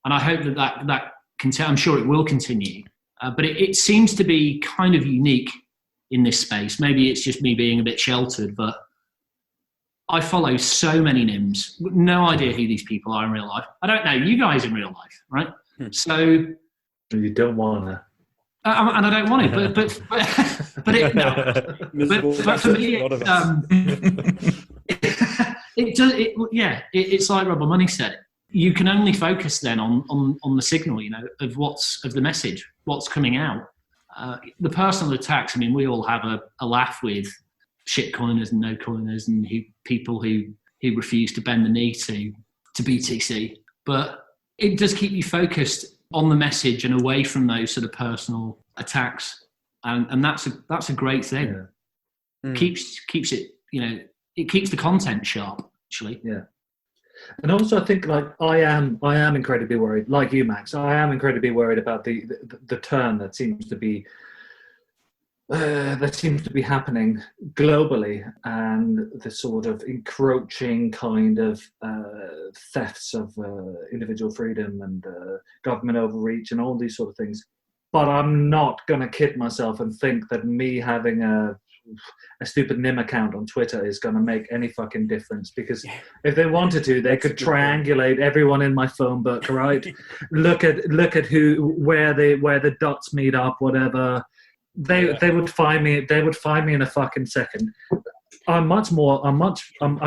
And I hope that I'm sure it will continue. But it seems to be kind of unique in this space. Maybe it's just me being a bit sheltered, but I follow so many NIMs, no idea who these people are in real life. I don't know you guys in real life, right? So you don't want to. And I don't want it, but for me, it's like Rubber Money said. You can only focus then on the signal, you know, of the message, what's coming out. The personal attacks. I mean, we all have a laugh with shitcoiners and no coiners, and people who refuse to bend the knee to BTC. But it does keep you focused on the message and away from those sort of personal attacks, and that's a great thing. Yeah. Keeps it, you know, it keeps the content sharp, actually. Yeah. And also, I think, like, I am incredibly worried, like you, Max. I am incredibly worried about the turn that seems to be happening globally, and the sort of encroaching kind of thefts of individual freedom and government overreach and all these sort of things. But I'm not going to kid myself and think that me having a stupid NIM account on Twitter is going to make any fucking difference, because if they wanted to, they could triangulate everyone in my phone book, right? look at where the dots meet up, whatever. They would find me. They would find me in a fucking second. I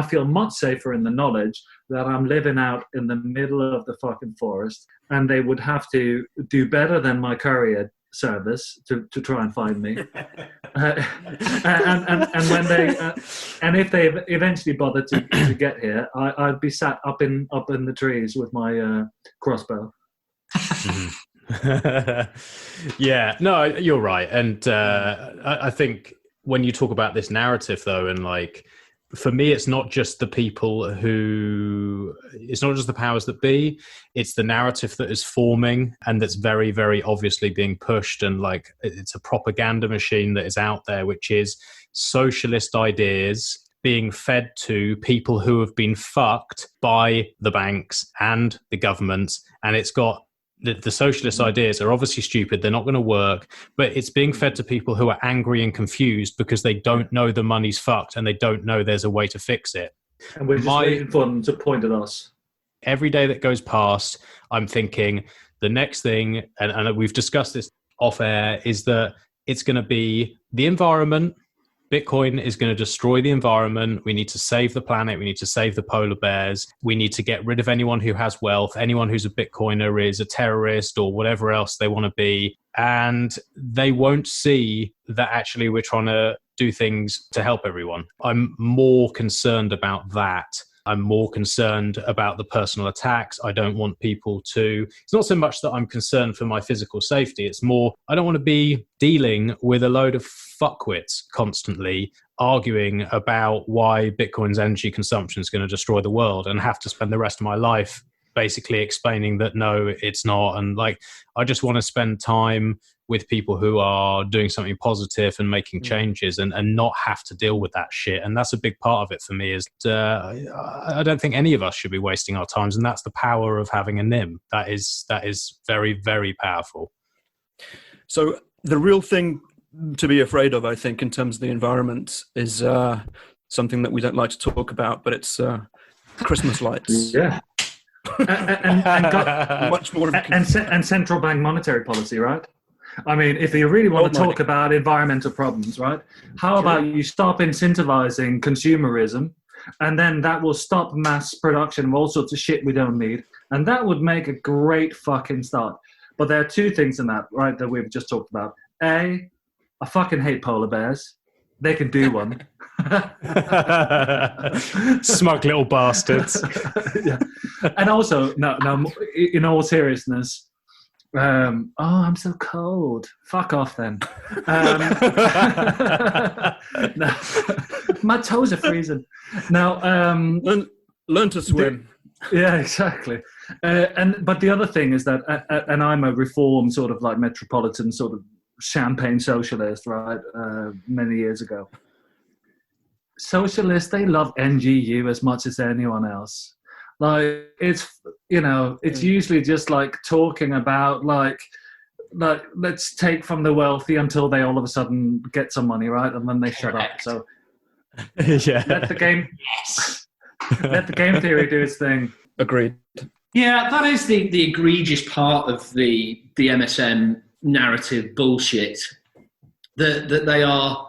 feel much safer in the knowledge that I'm living out in the middle of the fucking forest, and they would have to do better than my courier service to try and find me. And when they and if they eventually bother to get here, I'd be sat up in the trees with my crossbow. Yeah, no, you're right. And I think when you talk about this narrative, though, and like for me, it's not just the people it's not just the powers that be, it's the narrative that is forming and that's very, very obviously being pushed. And like, it's a propaganda machine that is out there, which is socialist ideas being fed to people who have been fucked by the banks and the governments. And it's got the socialist ideas are obviously stupid. They're not going to work, but it's being fed to people who are angry and confused because they don't know the money's fucked and they don't know there's a way to fix it. And we're just waiting for them to point at us. Every day that goes past, I'm thinking the next thing, and we've discussed this off air, is that it's going to be the environment. Bitcoin is going to destroy the environment. We need to save the planet. We need to save the polar bears. We need to get rid of anyone who has wealth. Anyone who's a Bitcoiner is a terrorist or whatever else they want to be. And they won't see that actually we're trying to do things to help everyone. I'm more concerned about that. I'm more concerned about the personal attacks. I don't want people to... It's not so much that I'm concerned for my physical safety. It's more, I don't want to be dealing with a load of fuckwits constantly arguing about why Bitcoin's energy consumption is going to destroy the world and have to spend the rest of my life basically explaining that no, it's not. And like, I just want to spend time with people who are doing something positive and making changes and not have to deal with that shit. And that's a big part of it for me is I don't think any of us should be wasting our times. And that's the power of having a NIM. That is very, very powerful. So the real thing to be afraid of, I think, in terms of the environment is something that we don't like to talk about, but it's Christmas lights. Yeah. Much more of and central bank monetary policy, right? I mean, if you really want to talk about environmental problems, right? How about you stop incentivizing consumerism, and then that will stop mass production of all sorts of shit we don't need, and that would make a great fucking start. But there are two things in that, right, that we've just talked about. A, I fucking hate polar bears. They can do one. Smug little bastards. Yeah. And also, no, in all seriousness, I'm so cold. Fuck off then. No, my toes are freezing. Now, learn to swim. Yeah, exactly. But the other thing is that, and I'm a reform sort of like metropolitan sort of champagne socialist, right? Many years ago. Socialists, they love NGU as much as anyone else. Like it's usually just like talking about like let's take from the wealthy until they all of a sudden get some money, right? And then they shut up. So yeah, let the game theory do its thing. Agreed. Yeah, that is the egregious part of the MSM narrative bullshit that they are,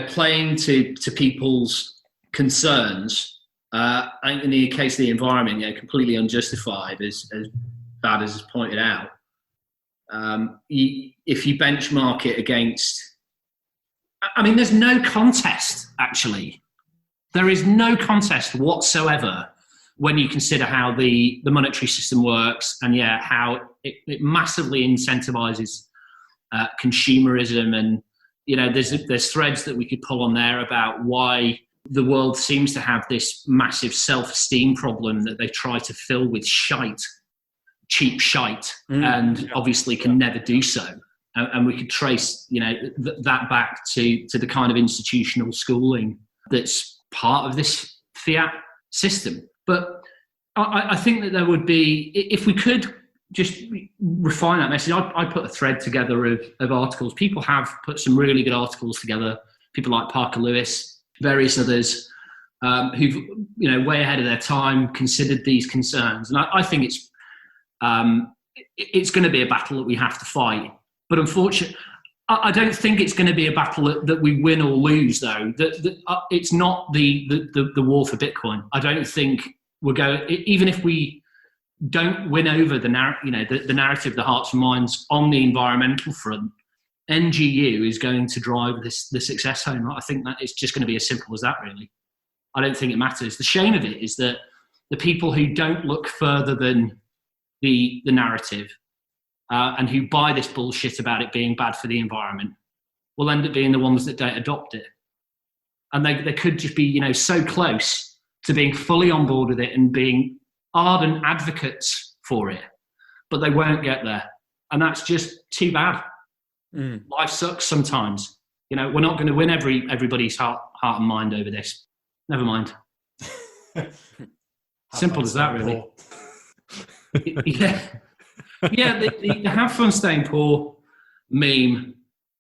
playing to people's concerns. In the case of the environment, completely unjustified, as bad as is pointed out. If you benchmark it against, there's no contest, actually. There is no contest whatsoever when you consider how the monetary system works and, how it massively incentivizes consumerism. And, there's threads that we could pull on there about why the world seems to have this massive self-esteem problem that they try to fill with cheap shite, and obviously can never do so. And we could trace, that back to the kind of institutional schooling that's part of this fiat system. But I think that there would be, if we could just refine that message, I put a thread together of articles. People have put some really good articles together, people like Parker Lewis, various others who've, way ahead of their time, considered these concerns. And I think it's going to be a battle that we have to fight. But unfortunately, I don't think it's going to be a battle that we win or lose, though. It's not the war for Bitcoin. I don't think we're going, even if we don't win over the narrative, the hearts and minds on the environmental front, NGU is going to drive the success home. I think that it's just going to be as simple as that, really. I don't think it matters. The shame of it is that the people who don't look further than the narrative and who buy this bullshit about it being bad for the environment will end up being the ones that don't adopt it. and they could just be, so close to being fully on board with it and being ardent advocates for it, but they won't get there, and that's just too bad. Life sucks sometimes. We're not going to win everybody's heart and mind over this. Never mind. Simple as that, really. The have fun staying poor meme,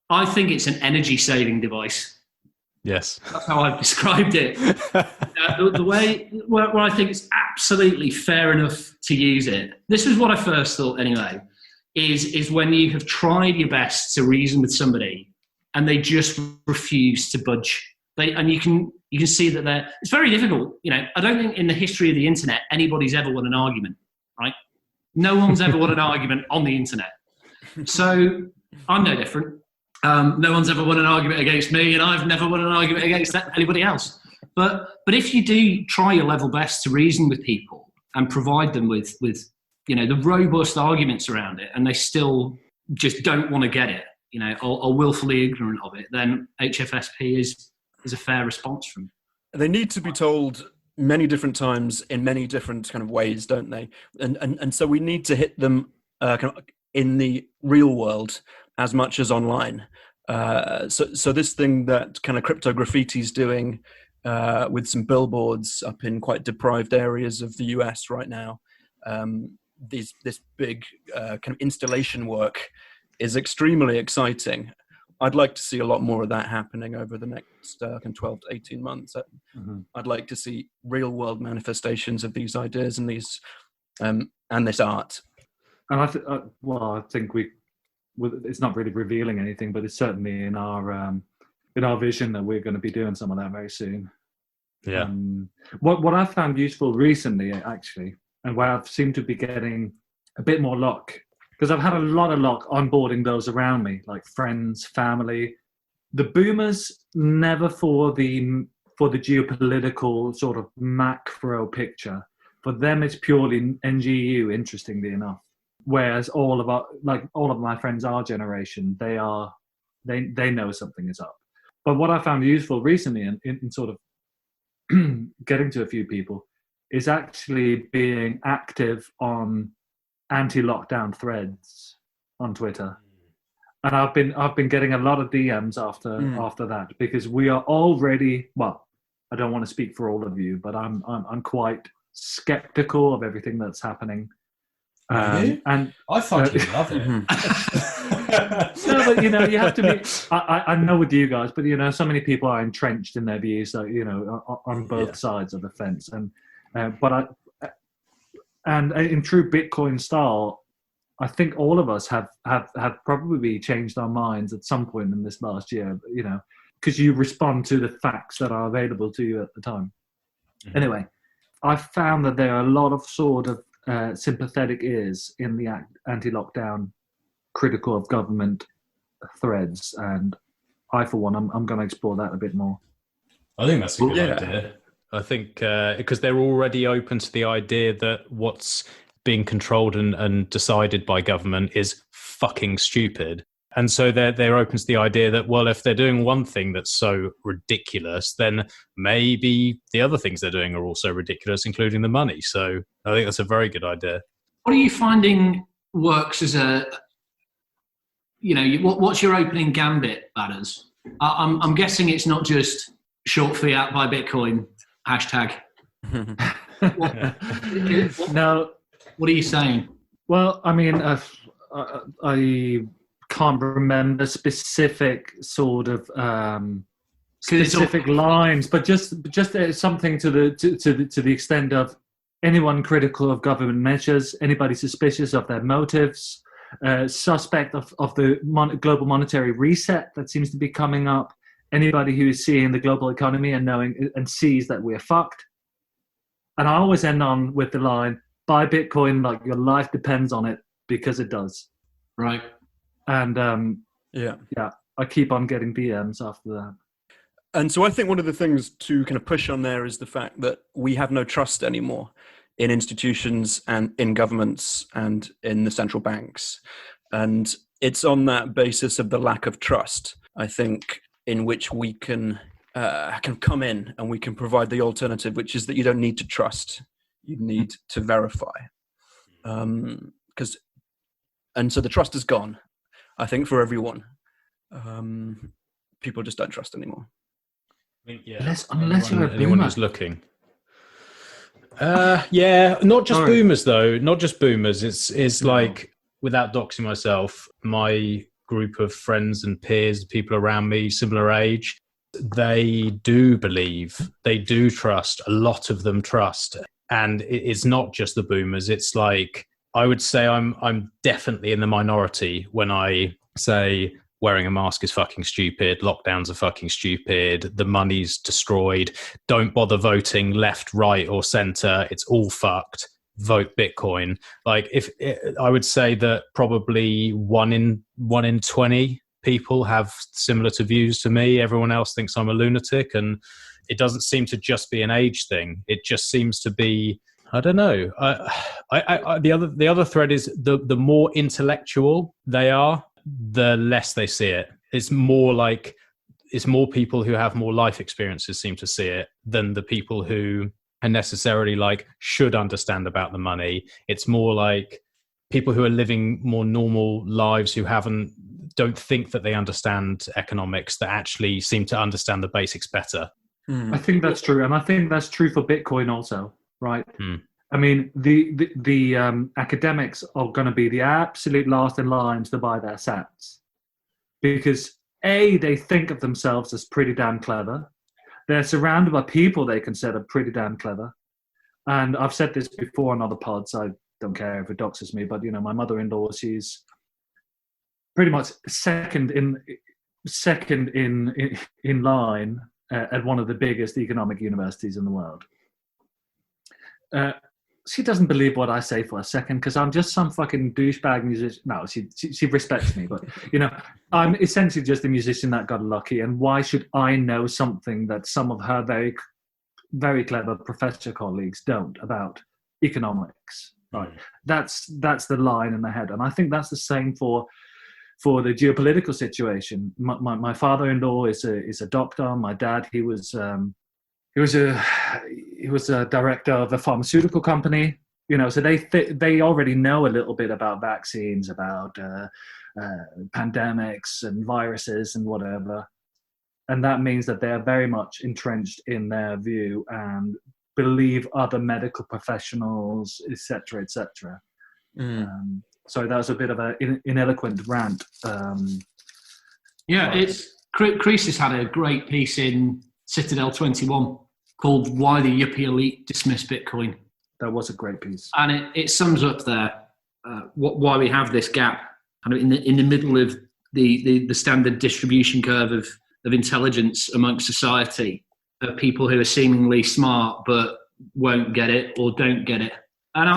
I think it's an energy saving device. Yes. That's how I've described it. The way where I think it's absolutely fair enough to use it. This is what I first thought anyway, is when you have tried your best to reason with somebody and they just refuse to budge. And you can see that it's very difficult. I don't think in the history of the internet anybody's ever won an argument, right? No one's ever won an argument on the internet. So I'm no different. No one's ever won an argument against me, and I've never won an argument against anybody else. But if you do try your level best to reason with people and provide them with the robust arguments around it, and they still just don't want to get it, or willfully ignorant of it, then HFSP is a fair response from. They need to be told many different times in many different kind of ways, don't they? And so we need to hit them kind of in the real world as much as online. So this thing that kind of crypto graffiti's doing with some billboards up in quite deprived areas of the US right now, this big kind of installation work is extremely exciting. I'd like to see a lot more of that happening over the next 12 to 18 months. I'd like to see real world manifestations of these ideas and these and this art. And I think it's not really revealing anything, but it's certainly in our vision that we're going to be doing some of that very soon. Yeah. What I found useful recently, actually, and where I've seemed to be getting a bit more luck, because I've had a lot of luck onboarding those around me, like friends, family. The boomers never for the geopolitical sort of macro picture. For them, it's purely NGU, interestingly enough. Whereas all of my friends our generation, they know something is up. But what I found useful recently in sort of getting to a few people is actually being active on anti-lockdown threads on Twitter. And I've been getting a lot of DMs after that, because we are already, well, I don't want to speak for all of you, but I'm quite skeptical of everything that's happening. And I fucking love it. No, but you have to be. I know with you guys, but so many people are entrenched in their views, so on both sides of the fence, and in true Bitcoin style, I think all of us have probably changed our minds at some point in this last year. Because you respond to the facts that are available to you at the time. Mm-hmm. Anyway, I found that there are a lot of sort of sympathetic ears in the anti-lockdown, critical of government threads, and I, for one, I'm going to explore that a bit more. I think that's a good idea. I think because they're already open to the idea that what's being controlled and decided by government is fucking stupid. And so they're open to the idea that, well, if they're doing one thing that's so ridiculous, then maybe the other things they're doing are also ridiculous, including the money. So I think that's a very good idea. What are you finding works as what's your opening gambit, ladders? I'm guessing it's not just short fiat buy Bitcoin, hashtag. No. What are you saying? Well, I mean, I can't remember specific sort of specific lines, but just something to the extent of anyone critical of government measures, anybody suspicious of their motives, suspect of the global monetary reset that seems to be coming up, anybody who is seeing the global economy and knowing and sees that we're fucked. And I always end on with the line, buy Bitcoin like your life depends on it, because it does. Right. And I keep on getting DMs after that. And so I think one of the things to kind of push on there is the fact that we have no trust anymore in institutions and in governments and in the central banks. And it's on that basis of the lack of trust, I think, in which we can can come in and we can provide the alternative, which is that you don't need to trust, you need to verify. And so the trust is gone, I think, for everyone. People just don't trust anymore. Unless you're a anyone boomer. who's looking. Not just boomers though. Not just boomers. It's like, without doxing myself, my group of friends and peers, people around me, similar age, they do believe, they do trust. A lot of them trust, and it's not just the boomers. It's like, I would say I'm definitely in the minority when I say wearing a mask is fucking stupid, lockdowns are fucking stupid, the money's destroyed, don't bother voting left, right, or centre, it's all fucked, vote Bitcoin. Like, I would say that probably one in 20 people have similar to views to me. Everyone else thinks I'm a lunatic, and it doesn't seem to just be an age thing. It just seems to be, I don't know. The other thread is the more intellectual they are, the less they see it. It's more people who have more life experiences seem to see it than the people who are necessarily like should understand about the money. It's more like people who are living more normal lives who don't think that they understand economics, that actually seem to understand the basics better. I think that's true, and I think that's true for Bitcoin also, right? I mean, the academics are going to be the absolute last in lines to buy their sats, because they think of themselves as pretty damn clever. They're surrounded by people they consider pretty damn clever, and I've said this before on other pods. I don't care if it doxes me, but my mother-in-law, she's pretty much second in line at one of the biggest economic universities in the world. She doesn't believe what I say for a second, because I'm just some fucking douchebag musician. No, she respects me, but I'm essentially just a musician that got lucky. And why should I know something that some of her very, very clever professor colleagues don't about economics? Right. That's the line in the head, and I think that's the same for the geopolitical situation. My father-in-law is a doctor. My dad, he was a director of a pharmaceutical company, so they already know a little bit about vaccines, about pandemics and viruses and whatever. And that means that they are very much entrenched in their view and believe other medical professional, etc., etc. So that was a bit of an ineloquent rant. Crease has had a great piece in Citadel 21 called "Why the Yuppie Elite Dismiss Bitcoin." That was a great piece, and it sums up there why we have this gap kind of in the middle of the standard distribution curve of intelligence amongst society, of people who are seemingly smart but won't get it or don't get it. And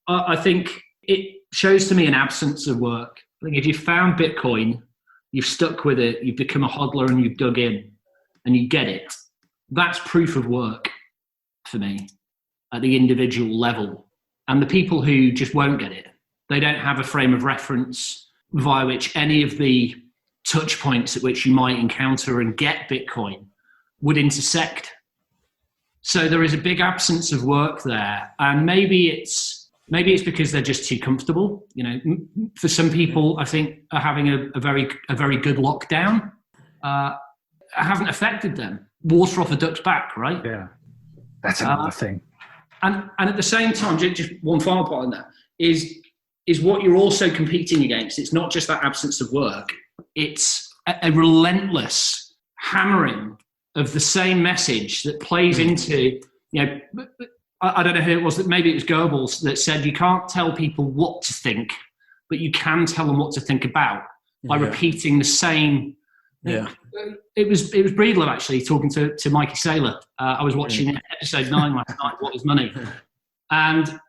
I think it shows to me an absence of work. I think if you found Bitcoin, you've stuck with it, you've become a hodler and you've dug in and you get it, that's proof of work for me at the individual level. And the people who just won't get it, they don't have a frame of reference via which any of the touch points at which you might encounter and get Bitcoin would intersect. So there is a big absence of work there. And maybe it's because they're just too comfortable. For some people, I think, are having a very good lockdown haven't affected them. Water off a duck's back, right? Yeah, that's another thing. And at the same time, just one final point on that is what you're also competing against. It's not just that absence of work. It's a relentless hammering of the same message that plays into, I don't know who it was, that maybe it was Goebbels that said you can't tell people what to think, but you can tell them what to think about by repeating the same. Yeah. It was Breedlove actually talking to Mikey Saylor. I was watching episode 9 last night, What is Money? And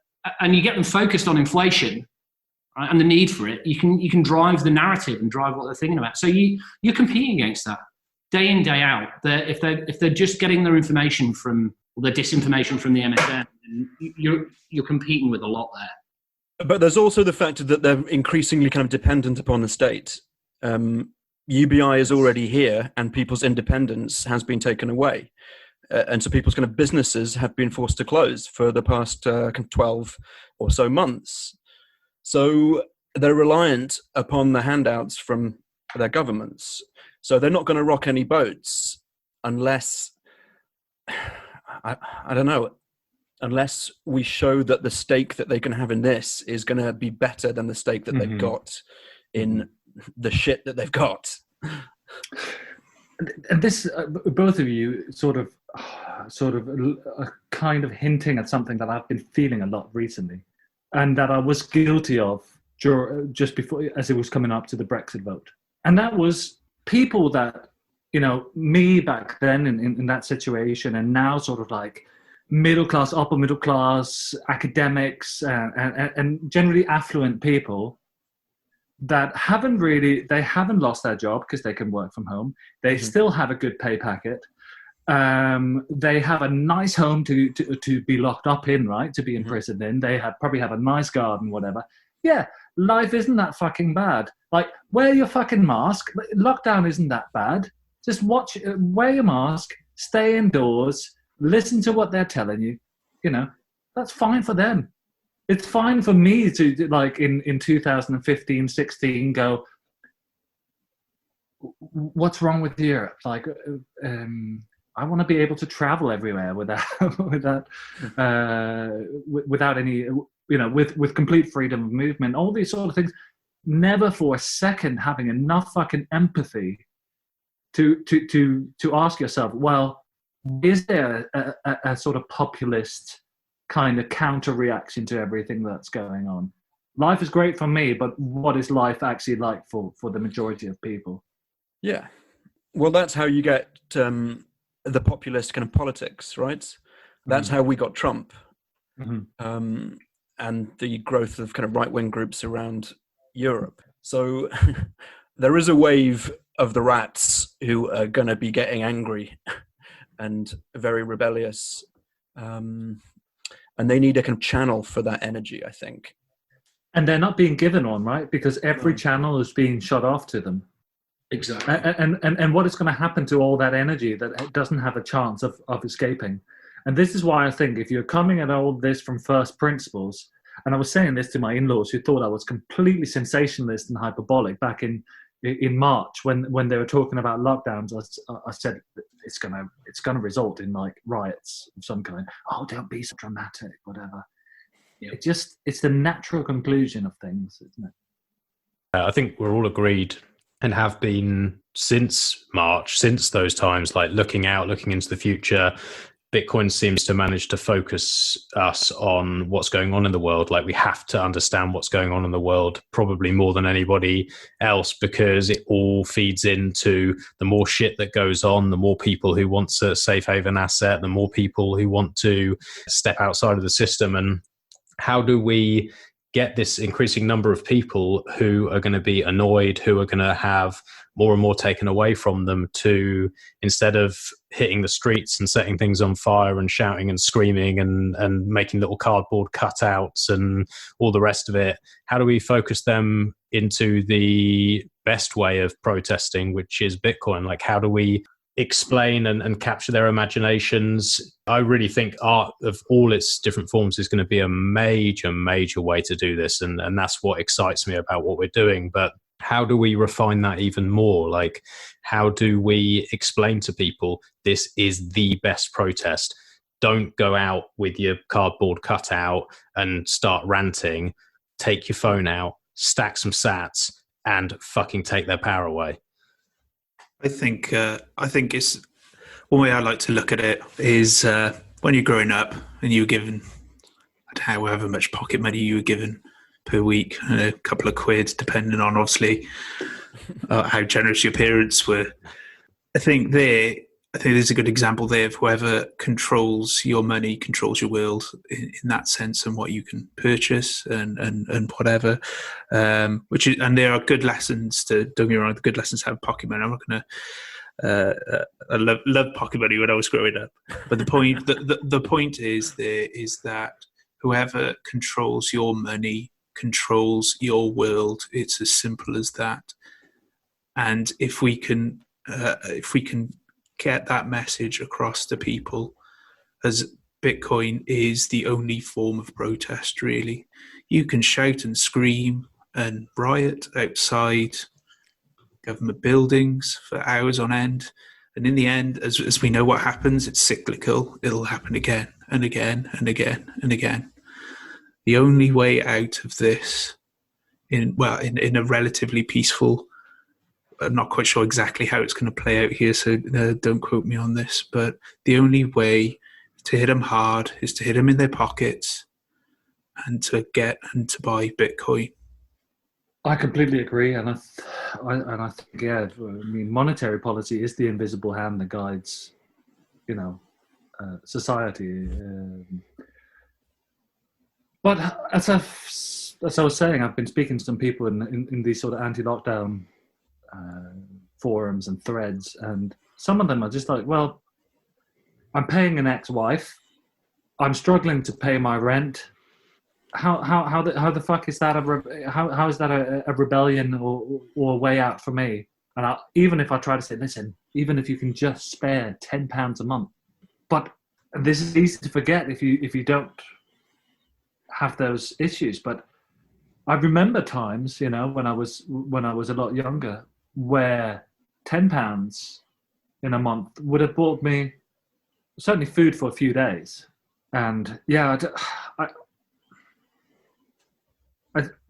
you get them focused on inflation, right, and the need for it. You can drive the narrative and drive what they're thinking about. So you're competing against that day in, day out. If they're just getting their information from, or their disinformation from the MSN, you're competing with a lot there. But there's also the fact that they're increasingly kind of dependent upon the state. UBI is already here and people's independence has been taken away. And so people's kind of businesses have been forced to close for the past 12 or so months. So they're reliant upon the handouts from their governments. So they're not going to rock any boats unless, I don't know, unless we show that the stake that they can have in this is going to be better than the stake that they've got in the shit that they've got. And this, both of you, sort of kind of hinting at something that I've been feeling a lot recently, and that I was guilty of just before, as it was coming up to the Brexit vote, and that was people that, you know, me back then in that situation, and now sort of like middle class, upper middle class, academics, and generally affluent people that haven't lost their job because they can work from home. They still have a good pay packet. They have a nice home to be locked up in, right? To be imprisoned in. They probably have a nice garden, whatever. Yeah, life isn't that fucking bad. Like, wear your fucking mask. Lockdown isn't that bad. Just wear your mask, stay indoors, listen to what they're telling you. You know, that's fine for them. It's fine for me to, like, in 2015, 16, go, what's wrong with Europe? Like, I want to be able to travel everywhere without any, you know, with complete freedom of movement, all these sort of things. Never for a second having enough fucking empathy to ask yourself, well, is there a sort of populist kind of counter reaction to everything that's going on? Life is great for me, but what is life actually like for the majority of people? Yeah. Well, that's how you get the populist kind of politics, right? That's how we got Trump. And the growth of kind of right-wing groups around Europe. So there is a wave of the rats who are going to be getting angry and very rebellious. And they need a kind of channel for that energy, I think. And they're not being given one, right? Because every channel is being shut off to them. Exactly. And what is going to happen to all that energy that doesn't have a chance of escaping? And this is why I think if you're coming at all this from first principles, and I was saying this to my in-laws who thought I was completely sensationalist and hyperbolic back in March when they were talking about lockdowns, I said it's gonna result in like riots of some kind. Oh, don't be so dramatic, whatever. Yeah. It's the natural conclusion of things, isn't it? I think we're all agreed and have been since March, since those times, like looking into the future. Bitcoin seems to manage to focus us on what's going on in the world. Like, we have to understand what's going on in the world probably more than anybody else, because it all feeds into the more shit that goes on, the more people who want a safe haven asset, the more people who want to step outside of the system. And how do we get this increasing number of people who are going to be annoyed, who are going to have more and more taken away from them, to, instead of hitting the streets and setting things on fire and shouting and screaming and making little cardboard cutouts and all the rest of it, how do we focus them into the best way of protesting, which is Bitcoin? Like, how do we explain and capture their imaginations? I really think art of all its different forms is going to be a major way to do this, and that's what excites me about what we're doing. But how do we refine that even more? Like, how do we explain to people this is the best protest? Don't go out with your cardboard cutout and start ranting. Take your phone out, stack some sats, and fucking take their power away. I think it's one way I like to look at it is when you're growing up and you were given, I don't know, however much pocket money you were given per week, a couple of quid, depending on obviously how generous your parents were. I think there's a good example there of whoever controls your money controls your world in that sense, and what you can purchase and whatever. And there are good lessons to, don't get me wrong, the good lessons to have pocket money. I'm not going to. I love pocket money when I was growing up, but the point the point is that whoever controls your money controls your world. It's as simple as that. And if we can get that message across to people, as Bitcoin is the only form of protest, really. You can shout and scream and riot outside government buildings for hours on end. And in the end, as we know what happens, it's cyclical. It'll happen again and again and again and again. The only way out of this, in a relatively peaceful, I'm not quite sure exactly how it's going to play out here, so don't quote me on this, but the only way to hit them hard is to hit them in their pockets and to buy Bitcoin. I completely agree, and I think, yeah, I mean, monetary policy is the invisible hand that guides, society. But as I was saying, I've been speaking to some people in these sort of anti-lockdown forums and threads, and some of them are just like, well, I'm paying an ex-wife, I'm struggling to pay my rent. How the fuck is that how is that a rebellion or a way out for me? And even if I try to say, listen, even if you can just spare £10 a month, but this is easy to forget if you don't have those issues. But I remember times, when I was a lot younger, where £10 in a month would have bought me certainly food for a few days. And yeah,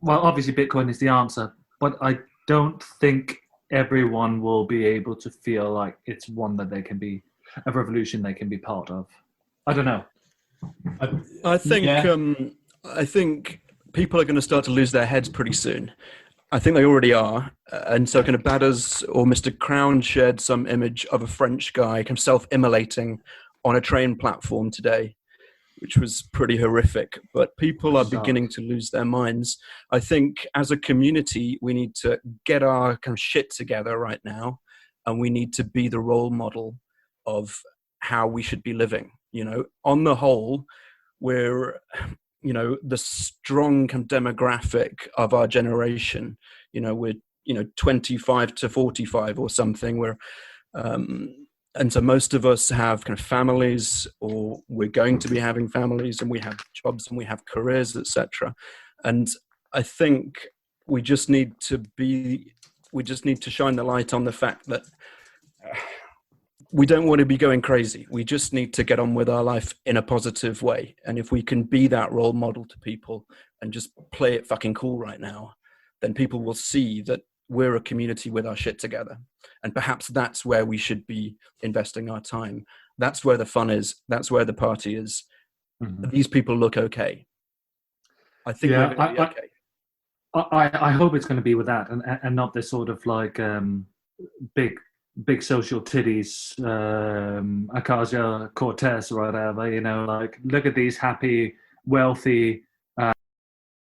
well, obviously Bitcoin is the answer, but I don't think everyone will be able to feel like it's one that they can be, a revolution they can be part of. I don't know. I think people are going to start to lose their heads pretty soon. I think they already are. And so kind of Badders or Mr. Crown shared some image of a French guy kind of self-immolating on a train platform today, which was pretty horrific. But people are beginning to lose their minds. I think as a community, we need to get our kind of shit together right now. And we need to be the role model of how we should be living. On the whole, we're, the strong kind of demographic of our generation, we're, 25 to 45 or something. And so most of us have kind of families, or we're going to be having families, and we have jobs and we have careers, etc. And I think we just need to shine the light on the fact that we don't want to be going crazy. We just need to get on with our life in a positive way. And if we can be that role model to people and just play it fucking cool right now, then people will see that we're a community with our shit together. And perhaps that's where we should be investing our time. That's where the fun is. That's where the party is. Mm-hmm. These people look okay. I think we're going to be okay. I hope it's going to be with that, and not this sort of like big social titties, Ocasio-Cortez or whatever, like, look at these happy, wealthy